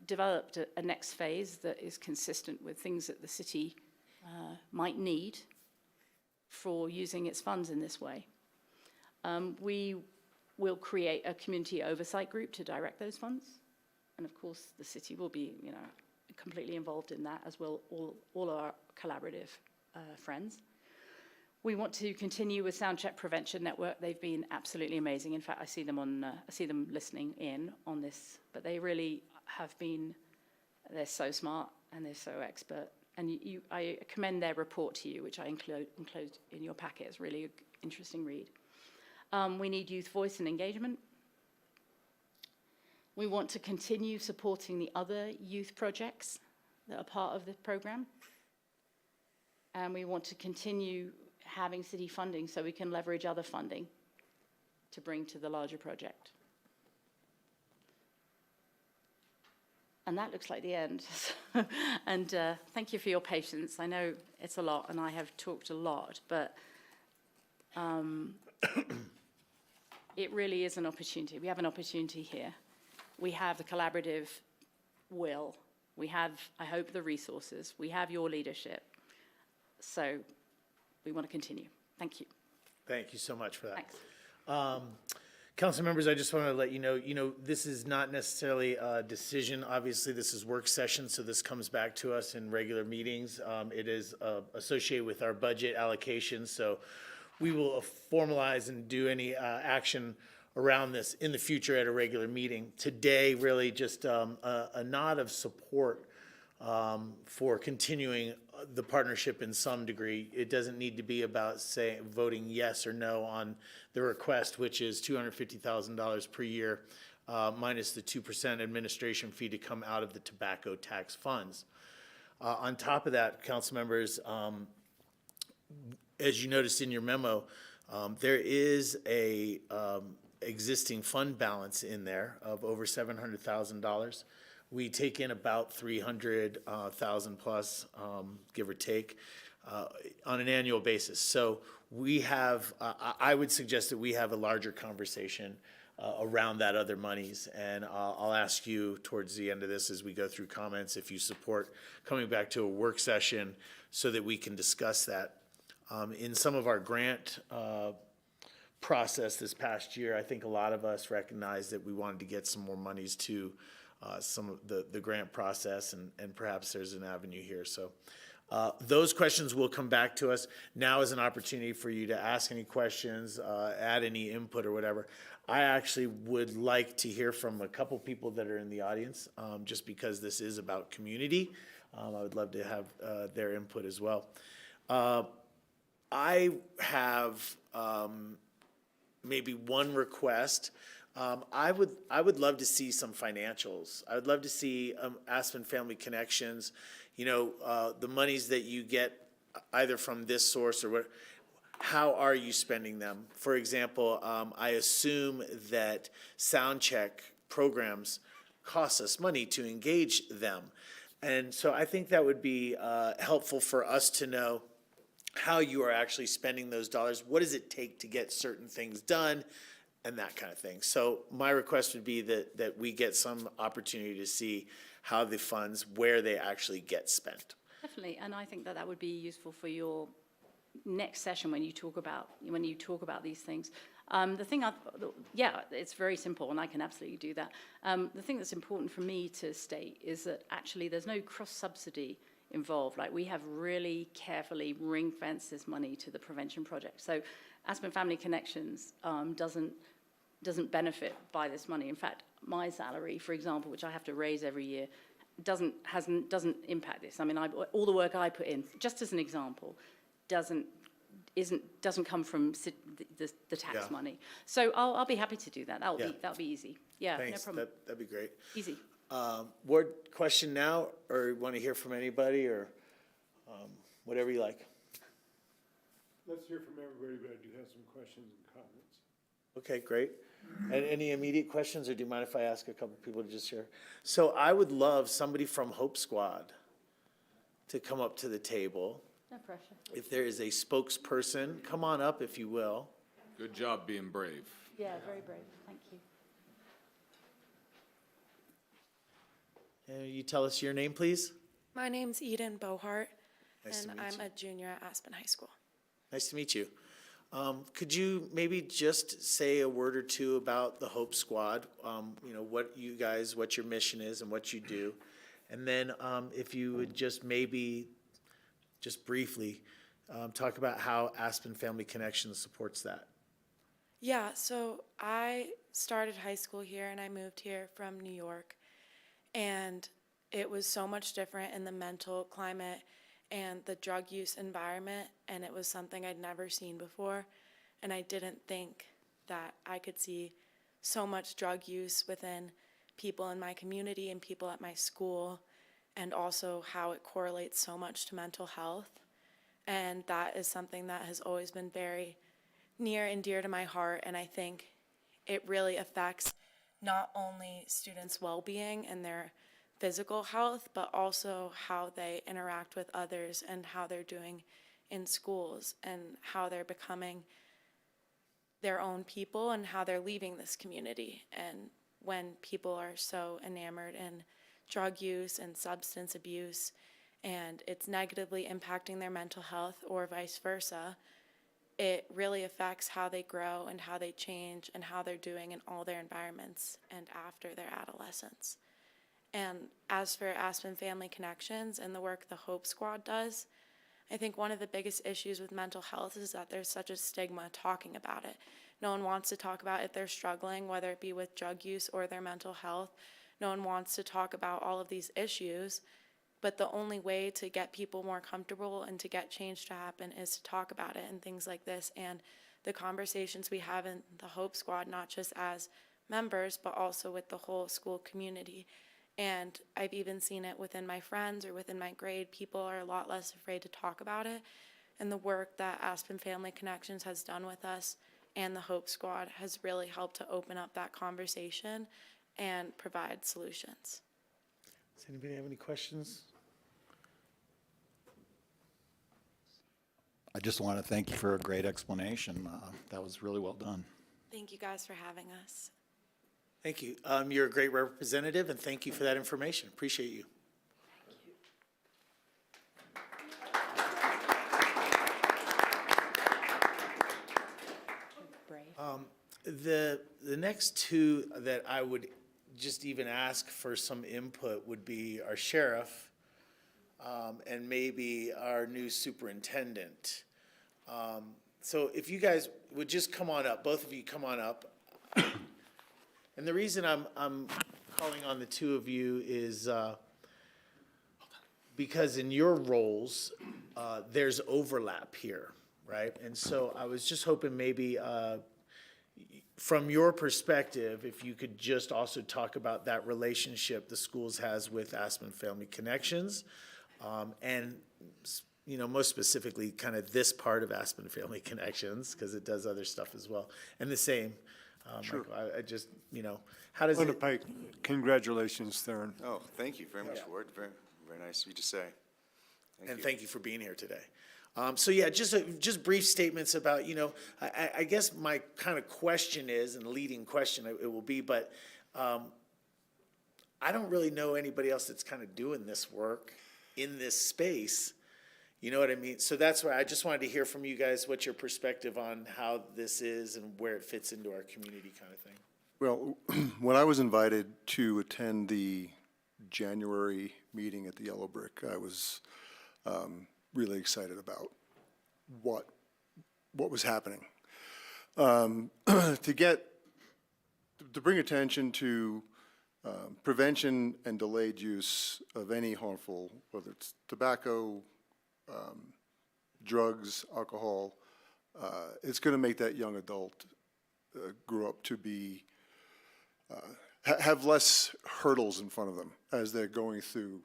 developed a next phase that is consistent with things that the city might need for using its funds in this way. We will create a community oversight group to direct those funds. And of course, the city will be, completely involved in that, as will all our collaborative friends. We want to continue with Sound Check Prevention Network. They've been absolutely amazing. In fact, I see them listening in on this, but they really have been. They're so smart and they're so expert. And I commend their report to you, which I enclosed in your packet. It's really an interesting read. We need youth voice and engagement. We want to continue supporting the other youth projects that are part of the program. And we want to continue having city funding so we can leverage other funding to bring to the larger project. And that looks like the end. And thank you for your patience. I know it's a lot and I have talked a lot, but it really is an opportunity. We have an opportunity here. We have the collaborative will. We have, I hope, the resources. We have your leadership. So we want to continue. Thank you. Thank you so much for that. Thanks. Council members, I just want to let you know, this is not necessarily a decision. Obviously, this is work session, so this comes back to us in regular meetings. It is associated with our budget allocation, so we will formalize and do any action around this in the future at a regular meeting. Today, really just a nod of support for continuing the partnership in some degree. It doesn't need to be about voting yes or no on the request, which is $250,000 per year, minus the 2% administration fee to come out of the tobacco tax funds. On top of that, council members, as you noticed in your memo, there is a existing fund balance in there of over $700,000. We take in about 300,000 plus, give or take, on an annual basis. So we have, I would suggest that we have a larger conversation around that other monies. And I'll ask you towards the end of this as we go through comments if you support coming back to a work session so that we can discuss that. In some of our grant process this past year, I think a lot of us recognized that we wanted to get some more monies to some of the grant process, and perhaps there's an avenue here. So those questions will come back to us. Now is an opportunity for you to ask any questions, add any input or whatever. I actually would like to hear from a couple people that are in the audience, just because this is about community. I would love to have their input as well. I have maybe one request. I would love to see some financials. I would love to see Aspen Family Connections, the monies that you get either from this source or what, how are you spending them? For example, I assume that sound check programs cost us money to engage them. And so I think that would be helpful for us to know how you are actually spending those dollars. What does it take to get certain things done? And that kind of thing. So my request would be that we get some opportunity to see how the funds, where they actually get spent. Definitely, and I think that would be useful for your next session when you talk about these things. It's very simple, and I can absolutely do that. The thing that's important for me to state is that actually there's no cross-subsidy involved. Like, we have really carefully ring-fenced this money to the prevention project. So Aspen Family Connections doesn't benefit by this money. In fact, my salary, for example, which I have to raise every year, doesn't impact this. I mean, all the work I put in, just as an example, doesn't come from the tax money. So I'll be happy to do that. That'll be easy. Yeah, Thanks. no problem. That'd be great. Easy. Board question now, or want to hear from anybody, or whatever you like. Let's hear from everybody, but I do have some questions and comments. Okay, great. And any immediate questions, or do you mind if I ask a couple people to just share? So I would love somebody from Hope Squad to come up to the table. No pressure. If there is a spokesperson, come on up if you will. Good job being brave. Yeah, very brave. Thank you. You tell us your name, please. My name's Eden Bohart, Nice to and meet I'm you. a junior at Aspen High School. Nice to meet you. Could you maybe just say a word or two about the Hope Squad? What your mission is and what you do. And then if you would just briefly, talk about how Aspen Family Connections supports that. Yeah, so I started high school here and I moved here from New York. And it was so much different in the mental climate and the drug use environment, and it was something I'd never seen before. And I didn't think that I could see so much drug use within people in my community and people at my school, and also how it correlates so much to mental health. And that is something that has always been very near and dear to my heart, and I think it really affects not only students' well-being and their physical health, but also how they interact with others and how they're doing in schools and how they're becoming their own people and how they're leaving this community. And when people are so enamored in drug use and substance abuse, and it's negatively impacting their mental health or vice versa, it really affects how they grow and how they change and how they're doing in all their environments and after their adolescence. And as for Aspen Family Connections and the work the Hope Squad does, I think one of the biggest issues with mental health is that there's such a stigma talking about it. No one wants to talk about if they're struggling, whether it be with drug use or their mental health. No one wants to talk about all of these issues. But the only way to get people more comfortable and to get change to happen is to talk about it and things like this. And the conversations we have in the Hope Squad, not just as members, but also with the whole school community. And I've even seen it within my friends or within my grade. People are a lot less afraid to talk about it. And the work that Aspen Family Connections has done with us and the Hope Squad has really helped to open up that conversation and provide solutions. Does anybody have any questions? I just want to thank you for a great explanation. That was really well done. Thank you guys for having us. Thank you. You're a great representative, and thank you for that information. Appreciate you. The next two that I would just even ask for some input would be our sheriff and maybe our new superintendent. So if you guys would just come on up, both of you come on up. And the reason I'm calling on the two of you is because in your roles, there's overlap here, right? And so I was just hoping maybe from your perspective, if you could just also talk about that relationship the schools has with Aspen Family Connections, and most specifically, kind of this part of Aspen Family Connections, because it does other stuff as well. And the same, Sure. Michael, I just, how does Linda it? Pike, congratulations, Theron. Oh, thank you very much, Ward. Very, very nice of you to say. And thank you for being here today. So yeah, just brief statements about, I guess my kind of question is, and leading question it will be, but I don't really know anybody else that's kind of doing this work in this space. You know what I mean? So that's why I just wanted to hear from you guys what your perspective on how this is and where it fits into our community kind of thing. Well, when I was invited to attend the January meeting at the Yellow Brick, I was really excited about what was happening. To bring attention to prevention and delayed use of any harmful, whether it's tobacco, drugs, alcohol, it's going to make that young adult grow up to be, have less hurdles in front of them as they're going through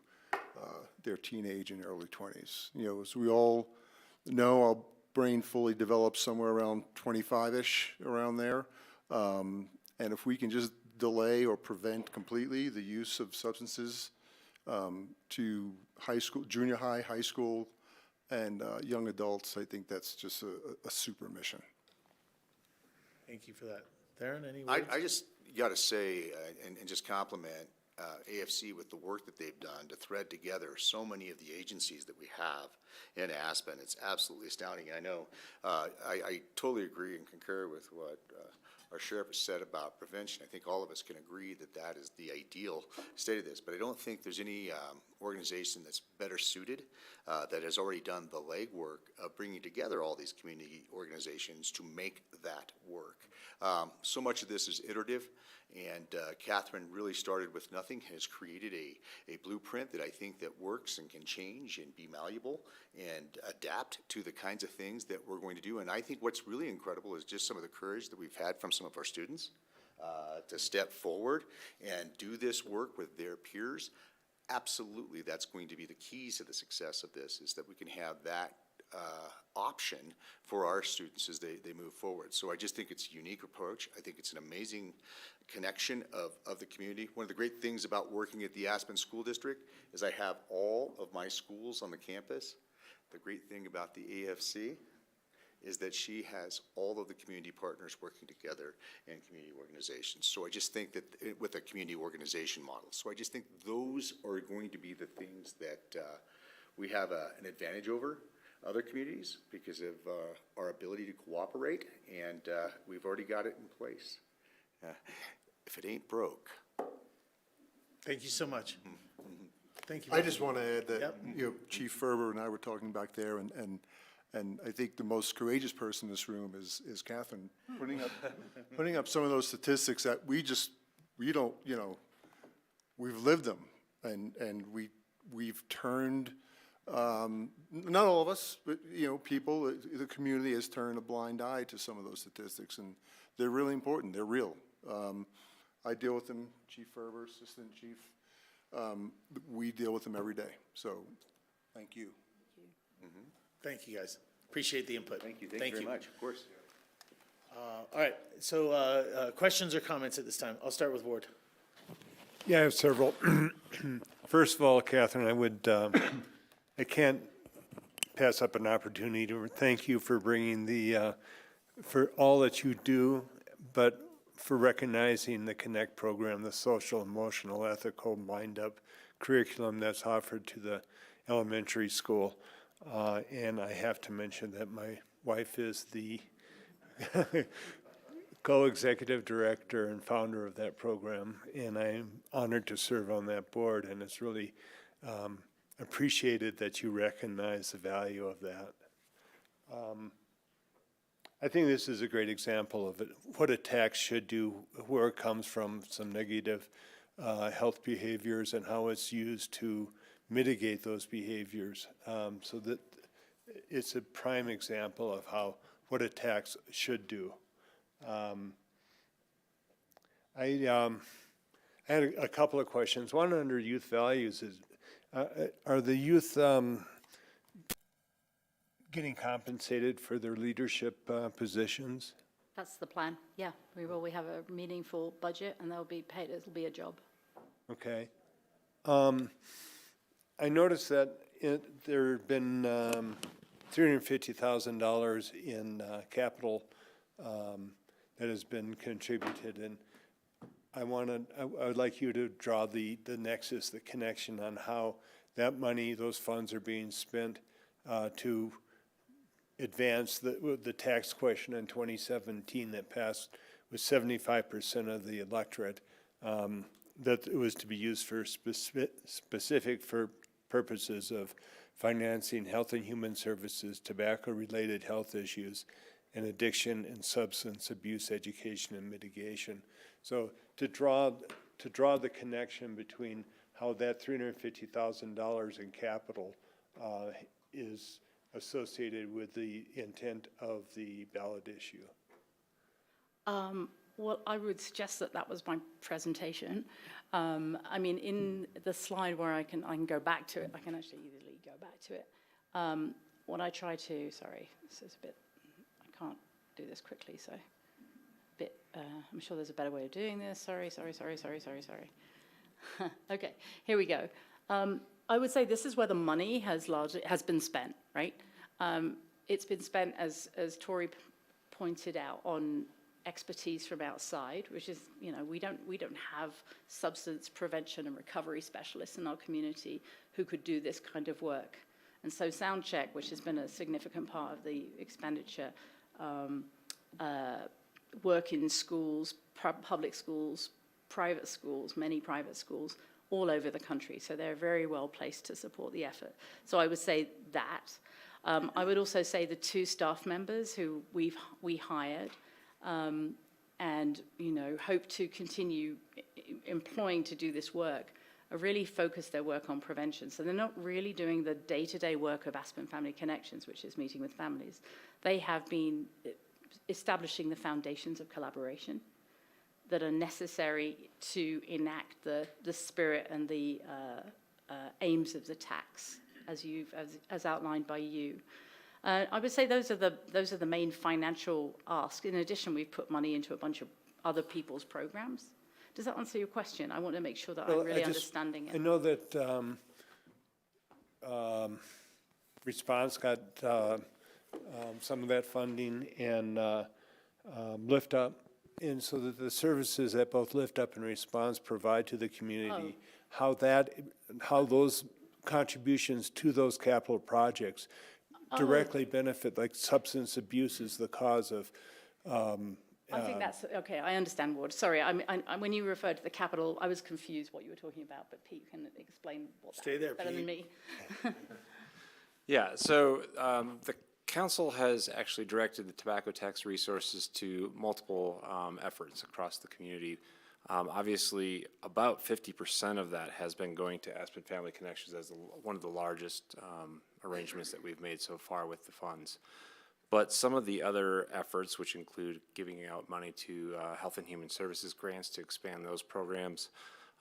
their teenage and early 20s. As we all know, our brain fully develops somewhere around 25-ish, around there. And if we can just delay or prevent completely the use of substances to high school, junior high, high school, and young adults, I think that's just a super mission. Thank you for that. Theron, any words? I just got to say, and just compliment AFC with the work that they've done to thread together so many of the agencies that we have in Aspen. It's absolutely astounding. I know, I totally agree and concur with what our sheriff has said about prevention. I think all of us can agree that that is the ideal state of this, but I don't think there's any organization that's better suited that has already done the legwork of bringing together all these community organizations to make that work. So much of this is iterative, and Catherine really started with nothing, has created a blueprint that I think that works and can change and be malleable and adapt to the kinds of things that we're going to do. And I think what's really incredible is just some of the courage that we've had from some of our students to step forward and do this work with their peers. Absolutely, that's going to be the keys to the success of this, is that we can have that option for our students as they move forward. So I just think it's a unique approach. I think it's an amazing connection of the community. One of the great things about working at the Aspen School District is I have all of my schools on the campus. The great thing about the AFC is that she has all of the community partners working together in community organizations. So I just think that with a community organization model. So I just think those are going to be the things that we have an advantage over. other communities because of our ability to cooperate, and we've already got it in place. If it ain't broke. Thank you so much. Thank you. I just want to add that, Yep. Chief Ferber and I were talking back there, and I think the most courageous person in this room is Catherine, putting up some of those statistics that we don't, we've lived them, and we've turned, not all of us, but, people, the community has turned a blind eye to some of those statistics, and they're really important, they're real. I deal with them, Chief Ferber, Assistant Chief, we deal with them every day, so, thank you. Thank you, guys. Appreciate the input. Thank you very much, of course. All right, so questions or comments at this time? I'll start with Ward. Yeah, I have several. First of all, Catherine, I can't pass up an opportunity to thank you for bringing for all that you do, but for recognizing the Connect program, the social, emotional, ethical, mind-up curriculum that's offered to the elementary school. And I have to mention that my wife is the co-executive director and founder of that program, and I'm honored to serve on that board, and it's really appreciated that you recognize the value of that. I think this is a great example of what a tax should do, where it comes from, some negative health behaviors, and how it's used to mitigate those behaviors, so that it's a prime example of what a tax should do. I had a couple of questions. One under youth values is, are the youth getting compensated for their leadership positions? That's the plan, yeah. We will. We have a meaningful budget, and they'll be paid. It'll be a job. Okay. I noticed that there have been $350,000 in capital that has been contributed, and I would like you to draw the nexus, the connection on how that money, those funds are being spent to advance the tax question in 2017 that passed with 75% of the electorate, that it was to be used for specific for purposes of financing health and human services, tobacco-related health issues, and addiction and substance abuse education and mitigation. So to draw the connection between how that $350,000 in capital is associated with the intent of the ballot issue. Well, I would suggest that was my presentation. I mean, in the slide where I can go back to it, I can actually easily go back to it. What I try to, sorry, this is a bit, I can't do this quickly, so I'm sure there's a better way of doing this. Sorry. Okay, here we go. I would say this is where the money has been spent, right? It's been spent, as Tori pointed out, on expertise from outside, which is, we don't have substance prevention and recovery specialists in our community who could do this kind of work. And so SoundCheck, which has been a significant part of the expenditure, work in schools, public schools, private schools, many private schools, all over the country. So they're very well placed to support the effort. So I would say that. I would also say the 2 staff members who we hired and hope to continue employing to do this work are really focused their work on prevention. So they're not really doing the day-to-day work of Aspen Family Connections, which is meeting with families. They have been establishing the foundations of collaboration that are necessary to enact the spirit and the aims of the tax as outlined by you. I would say those are the main financial asks. In addition, we've put money into a bunch of other people's programs. Does that answer your question? I want to make sure that I'm really understanding it. I know that Response got some of that funding, and Lift Up, and so that the services that both Lift Up and Response provide to the community, how those contributions to those capital projects directly benefit, like substance abuse is the cause of, I think that's, okay, I understand, Ward. Sorry, when you referred to the capital, I was confused what you were talking about, but Pete can explain what that Stay is there, better than Pete. me. Yeah, so the council has actually directed the tobacco tax resources to multiple efforts across the community. Obviously, about 50% of that has been going to Aspen Family Connections as one of the largest arrangements that we've made so far with the funds. But some of the other efforts, which include giving out money to Health and Human Services grants to expand those programs,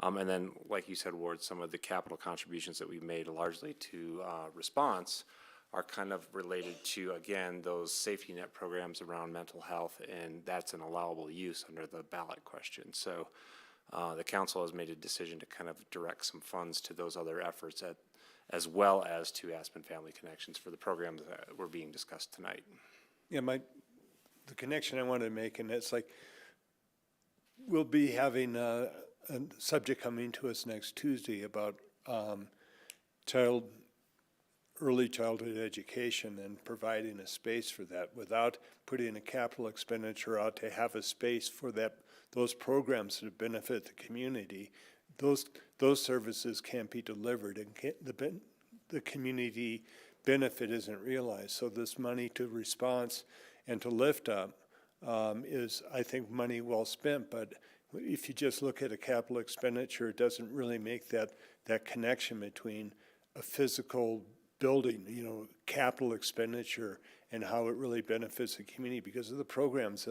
and then, like you said, Ward, some of the capital contributions that we've made largely to response are kind of related to, again, those safety net programs around mental health, and that's an allowable use under the ballot question. So the council has made a decision to kind of direct some funds to those other efforts as well as to Aspen Family Connections for the programs that were being discussed tonight. yeah, the connection I wanted to make, and it's like, we'll be having a subject coming to us next Tuesday about early childhood education and providing a space for that without putting a capital expenditure out to have a space for those programs that benefit the community. Those services can't be delivered, and the community benefit isn't realized. So this money to response and to lift up is, I think, money well spent. But if you just look at a capital expenditure, it doesn't really make that connection between a physical building, capital expenditure, and how it really benefits the community because of the programs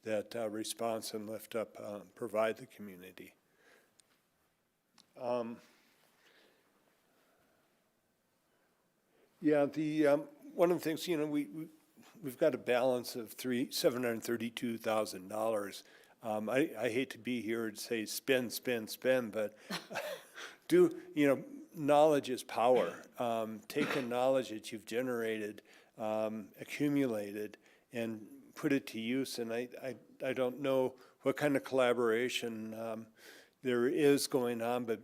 that Response and Lift Up provide the community. Yeah, one of the things, we've got a balance of $732,000. I hate to be here and say spend, but knowledge is power. Take the knowledge that you've generated, accumulated, and put it to use. And I don't know what kind of collaboration there is going on, but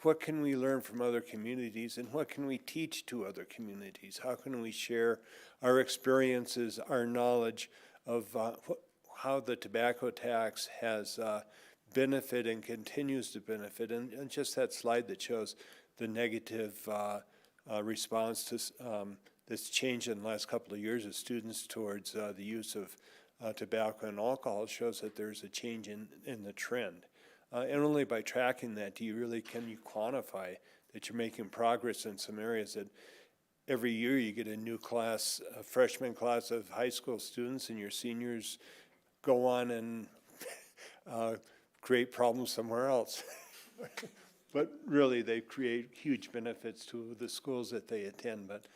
what can we learn from other communities, and what can we teach to other communities? How can we share our experiences, our knowledge of how the tobacco tax has benefited and continues to benefit? And just that slide that shows the negative response to that's changed in the last couple of years of students towards the use of tobacco and alcohol shows that there's a change in the trend. And only by tracking that can you quantify that you're making progress in some areas. That every year you get a new class, a freshman class of high school students, and your seniors go on and create problems somewhere else. But really, they create huge benefits to the schools that they attend. But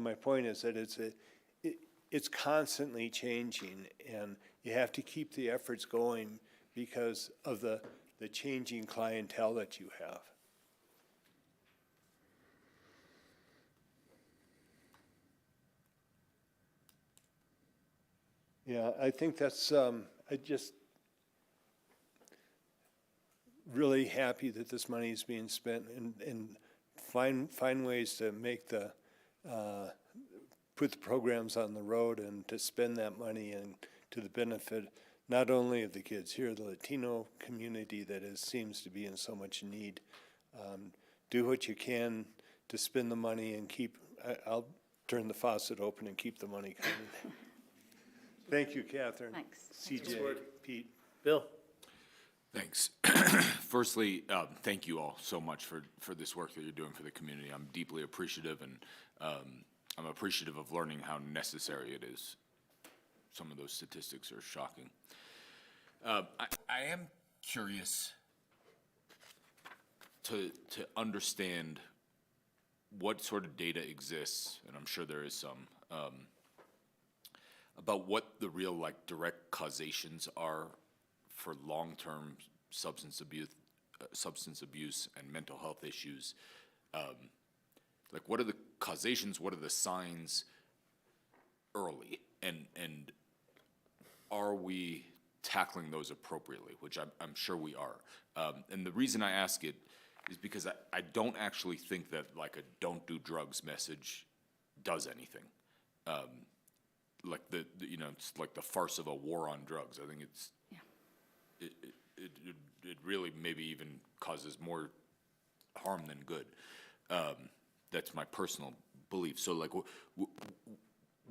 my point is that it's constantly changing, and you have to keep the efforts going because of the changing clientele that you have. Yeah, I think that's, really happy that this money is being spent and find ways to make put the programs on the road and to spend that money and to the benefit not only of the kids here, the Latino community that seems to be in so much need. Do what you can to spend the money and I'll turn the faucet open and keep the money coming. Thank you, Catherine. Thanks. CJ, Pete. Bill? Thanks. Firstly, thank you all so much for this work that you're doing for the community. I'm deeply appreciative, and I'm appreciative of learning how necessary it is. Some of those statistics are shocking. I am curious to understand what sort of data exists, and I'm sure there is some, about what the real direct causations are for long-term substance abuse and mental health issues. What are the causations? What are the signs early? And are we tackling those appropriately, which I'm sure we are. And the reason I ask it is because I don't actually think that a don't do drugs message does anything. Like you know, it's like the farce of a war on drugs. I think it's, it really maybe even causes more harm than good. That's my personal belief. So like,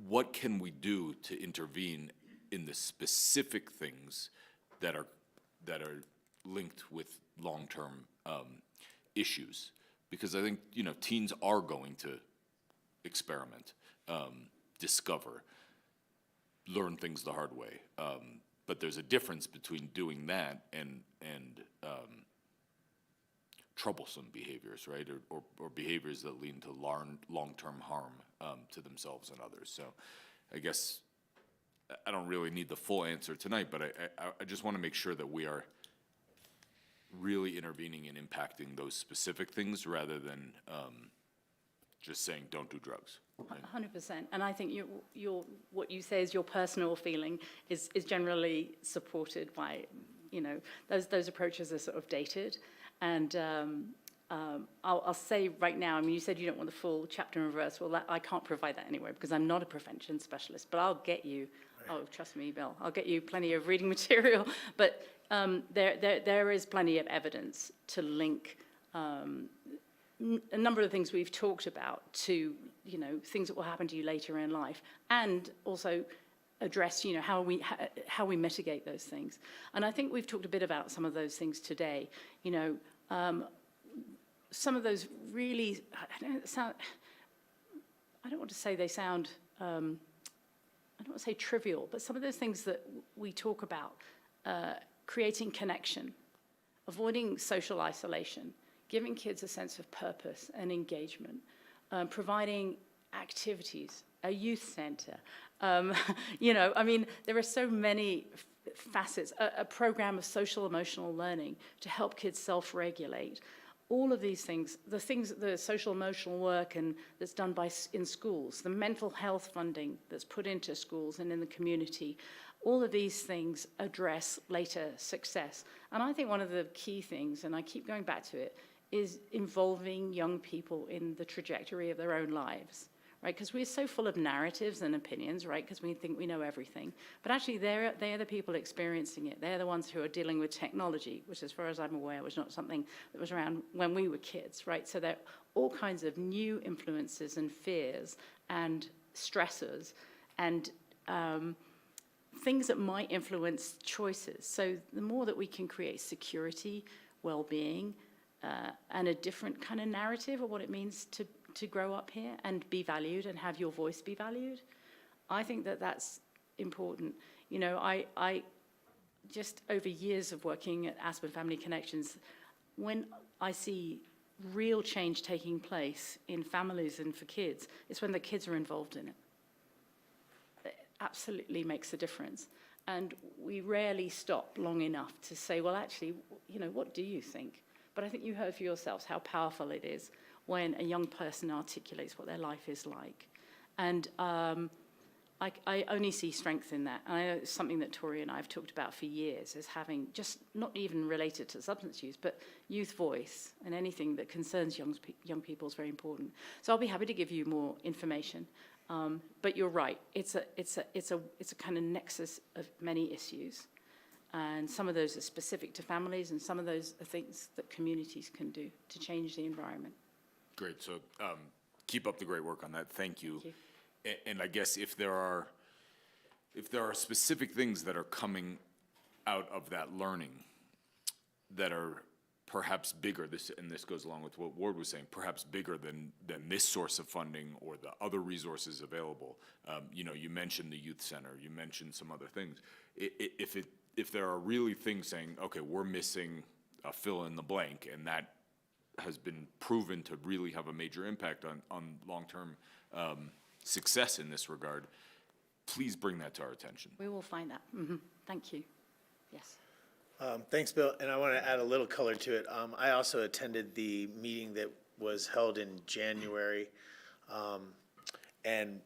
what can we do to intervene in the specific things that are linked with long-term issues? Because I think, you know, teens are going to experiment, discover, learn things the hard way. But there's a difference between doing that and troublesome behaviors, right? Or behaviors that lead to long-term harm to themselves and others. So I guess I don't really need the full answer tonight, but I just want to make sure that we are really intervening and impacting those specific things rather than just saying don't do drugs. 100%. And I think what you say is your personal feeling is generally supported by, you know, those approaches are sort of dated. And I'll say right now, I mean, you said you don't want the full chapter and verse. Well, I can't provide that anyway because I'm not a prevention specialist, but I'll get you, oh, trust me, Bill, I'll get you plenty of reading material. But there is plenty of evidence to link a number of things we've talked about to, you know, things that will happen to you later in life, and also address, you know, how we mitigate those things. And I think we've talked a bit about some of those things today. You know, some of those really, I don't want to say they sound, I don't want to say trivial, but some of those things that we talk about, creating connection, avoiding social isolation, giving kids a sense of purpose and engagement, providing activities, a youth center. You know, I mean, there are so many facets, a program of social emotional learning to help kids self-regulate. All of these things, the social emotional work and that's done in schools, the mental health funding that's put into schools and in the community, all of these things address later success. And I think one of the key things, and I keep going back to it, is involving young people in the trajectory of their own lives, right? Because we're so full of narratives and opinions, right? Because we think we know everything. But actually, they're the people experiencing it. They're the ones who are dealing with technology, which, as far as I'm aware, was not something that was around when we were kids, right? So there are all kinds of new influences and fears and stressors and things that might influence choices. So the more that we can create security, well-being, and a different kind of narrative of what it means to grow up here and be valued and have your voice be valued, I think that that's important. You know, I just over years of working at Aspen Family Connections, when I see real change taking place in families and for kids, it's when the kids are involved in it. It absolutely makes a difference. And we rarely stop long enough to say, well, actually, you know, what do you think? But I think you heard for yourselves how powerful it is when a young person articulates what their life is like. And I only see strength in that. And I know it's something that Tori and I have talked about for years, is having just not even related to substance use, but youth voice and anything that concerns young people is very important. So I'll be happy to give you more information. But you're right, it's a kind of nexus of many issues. And some of those are specific to families, and some of those are things that communities can do to change the environment. Great. So keep up the great work on that. Thank you. And I guess if there are specific things that are coming out of that learning that are perhaps bigger, this goes along with what Ward was saying, perhaps bigger than this source of funding or the other resources available. You know, you mentioned the youth center, you mentioned some other things. If there are really things saying, okay, we're missing a fill in the blank, and that has been proven to really have a major impact on long-term success in this regard, please bring that to our attention. We will find that. Mm-hmm. Thank you. Yes. Thanks, Bill. And I want to add a little color to it. I also attended the meeting that was held in January, and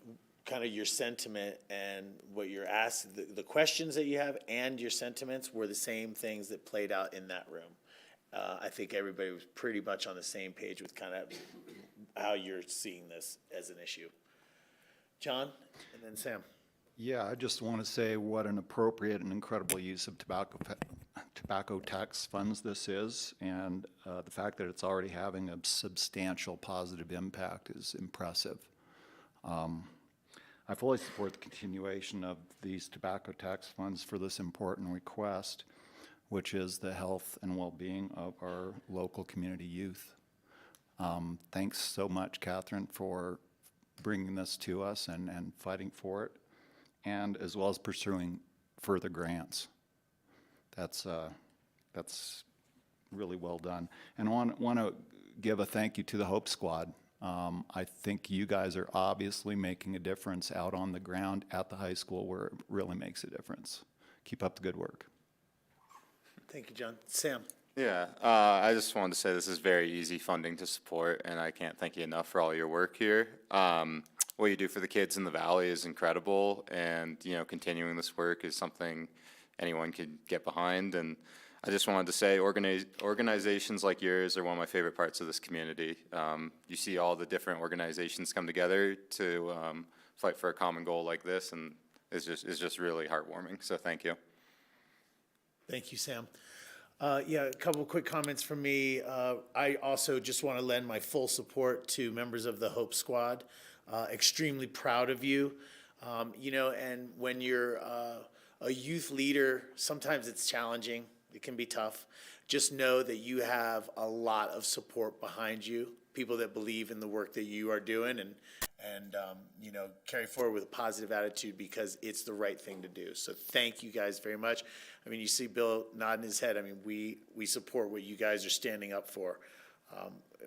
kind of your sentiment and what you're asked, the questions that you have and your sentiments were the same things that played out in that room. I think everybody was pretty much on the same page with kind of how you're seeing this as an issue. John, and then Sam. Yeah, I just want to say what an appropriate and incredible use of tobacco tax funds this is, and the fact that it's already having a substantial positive impact is impressive. I fully support the continuation of these tobacco tax funds for this important request, which is the health and well-being of our local community youth. Thanks so much, Catherine, for bringing this to us and fighting for it, and as well as pursuing further grants. That's really well done. And want to give a thank you to the Hope Squad. I think you guys are obviously making a difference out on the ground at the high school where it really makes a difference. Keep up the good work. Thank you, John. Sam. Yeah, I just wanted to say this is very easy funding to support, and I can't thank you enough for all your work here. What you do for the kids in the Valley is incredible, and, you know, continuing this work is something anyone could get behind. And I just wanted to say organizations like yours are one of my favorite parts of this community. You see all the different organizations come together to fight for a common goal like this, and it's just really heartwarming. So thank you. Thank you, Sam. Yeah, a couple of quick comments from me. I also just want to lend my full support to members of the Hope Squad. Extremely proud of you. You know, and when you're a youth leader, sometimes it's challenging. It can be tough. Just know that you have a lot of support behind you, people that believe in the work that you are doing, and you know, carry forward with a positive attitude because it's the right thing to do. So thank you guys very much. I mean, you see Bill nodding his head. I mean, we support what you guys are standing up for.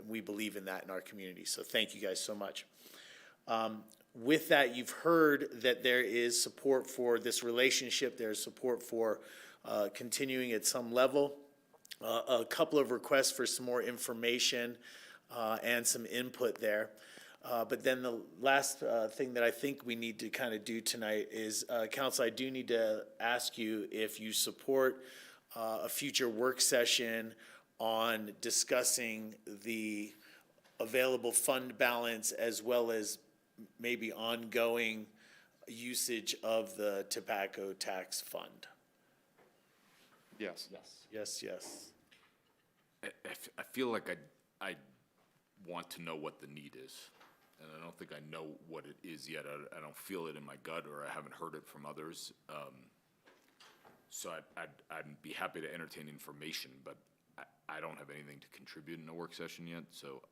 We believe in that in our community. So thank you guys so much. With that, you've heard that there is support for this relationship. There's support for continuing at some level. A couple of requests for some more information and some input there. But then the last thing that I think we need to kind of do tonight is, Council, I do need to ask you if you support a future work session on discussing the available fund balance as well as maybe ongoing usage of the tobacco tax fund. Yes. Yes, yes. I feel like I want to know what the need is, and I don't think I know what it is yet. I don't feel it in my gut, or I haven't heard it from others. So I'd be happy to entertain information, but I don't have anything to contribute in a work session yet, so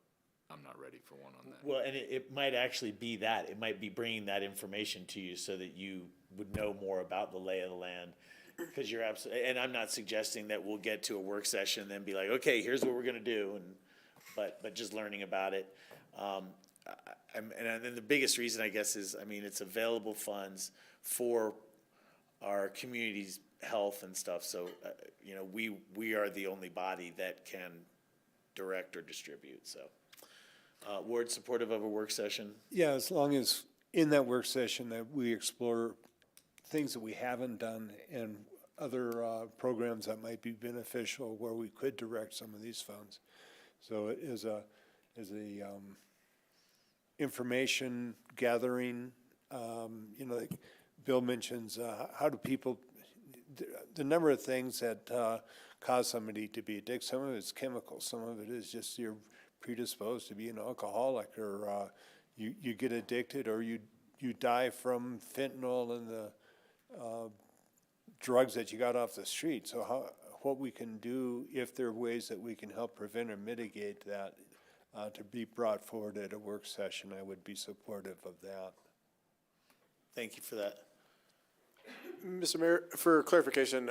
I'm not ready for one on that. Well, and it might actually be that. It might be bringing that information to you so that you would know more about the lay of the land. Because you're absolutely, and I'm not suggesting that we'll get to a work session and then be like, okay, here's what we're gonna do, but just learning about it. And then the biggest reason, I guess, is, I mean, it's available funds for our community's health and stuff. So, you know, we are the only body that can direct or distribute, so. Ward, supportive of a work session? Yeah, as long as in that work session that we explore things that we haven't done and other programs that might be beneficial where we could direct some of these funds. So it is a information gathering, you know, like Bill mentions, how do people, the number of things that cause somebody to be addicted. Some of it's chemicals, some of it is just you're predisposed to be an alcoholic, or you get addicted, or you die from fentanyl and the drugs that you got off the street. So what we can do, if there are ways that we can help prevent or mitigate that, to be brought forward at a work session, I would be supportive of that. Thank you for that. Mr. Mayor, for clarification,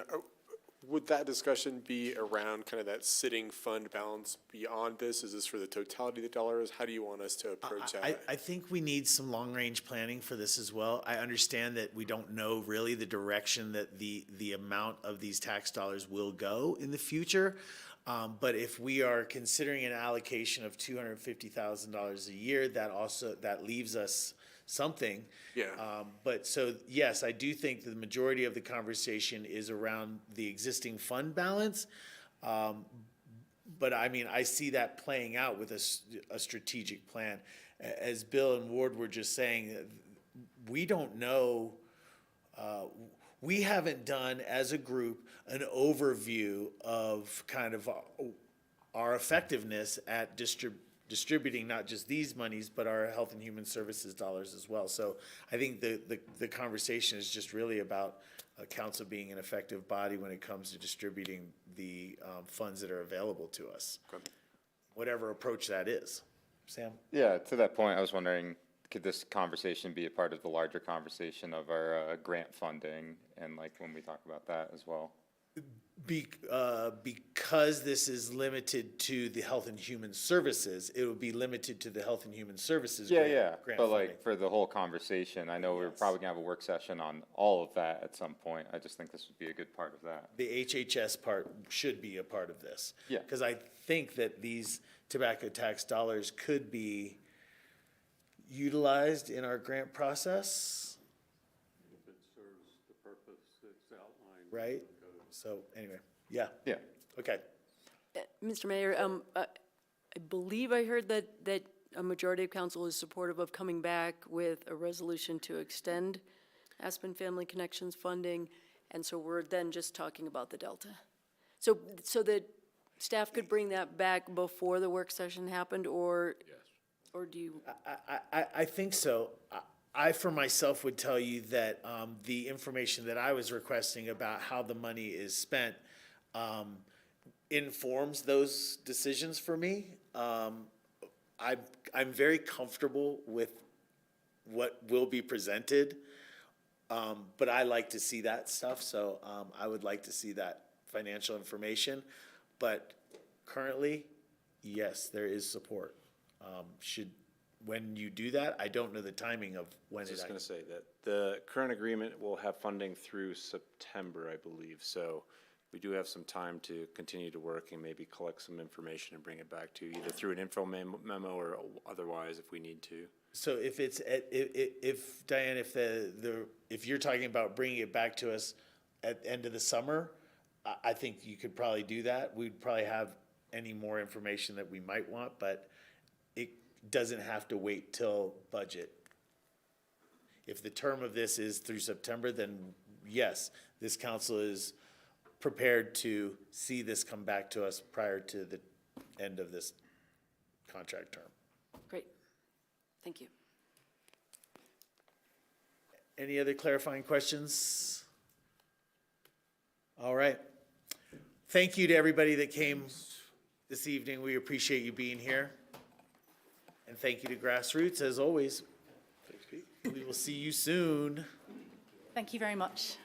would that discussion be around kind of that sitting fund balance beyond this? Is this for the totality of the dollars? How do you want us to approach that? I think we need some long-range planning for this as well. I understand that we don't know really the direction that the amount of these tax dollars will go in the future. But if we are considering an allocation of $250,000 a year, that leaves us something. Yeah. But so, yes, I do think the majority of the conversation is around the existing fund balance. But I mean, I see that playing out with a strategic plan. As Bill and Ward were just saying, we don't know, we haven't done as a group an overview of kind of our effectiveness at distributing not just these monies, but our health and human services dollars as well. So I think the conversation is just really about council being an effective body when it comes to distributing the funds that are available to us, whatever approach that is. Sam? Yeah, to that point, I was wondering, could this conversation be a part of the larger conversation of our grant funding and like when we talk about that as well? Because this is limited to the health and human services, it would be limited to the health and human services. Yeah, grant- yeah, grant but funding. like for the whole conversation, I know we're probably gonna have a work session on all of that at some point. I just think this would be a good part of that. The HHS part should be a part of this. Yeah. Because I think that these tobacco tax dollars could be utilized in our grant process. If it serves the purpose that's outlined. Right? So anyway, yeah, Yeah. okay. Mr. Mayor, I believe I heard that a majority of council is supportive of coming back with a resolution to extend Aspen Family Connections funding, and so we're then just talking about the Delta. So that staff could bring that back before the work session happened, or do you? I think so. I, for myself, would tell you that the information that I was requesting about how the money is spent informs those decisions for me. I'm very comfortable with what will be presented, but I like to see that stuff, so I would like to see that financial information. But currently, yes, there is support. When you do that, I don't know the timing of when I was it. just going to say that the current agreement will have funding through September, I believe. So we do have some time to continue to work and maybe collect some information and bring it back to you, either through an info memo or otherwise if we need to. So if it's, if Diane, if you're talking about bringing it back to us at the end of the summer, I think you could probably do that. We'd probably have any more information that we might want, but it doesn't have to wait till budget. If the term of this is through September, then yes, this council is prepared to see this come back to us prior to the end of this contract term. Great, thank you. Any other clarifying questions? All right. Thank you to everybody that came this evening. We appreciate you being here. And thank you to GrassRoots, as always. Thanks, Pete. We will see you soon. Thank you very much.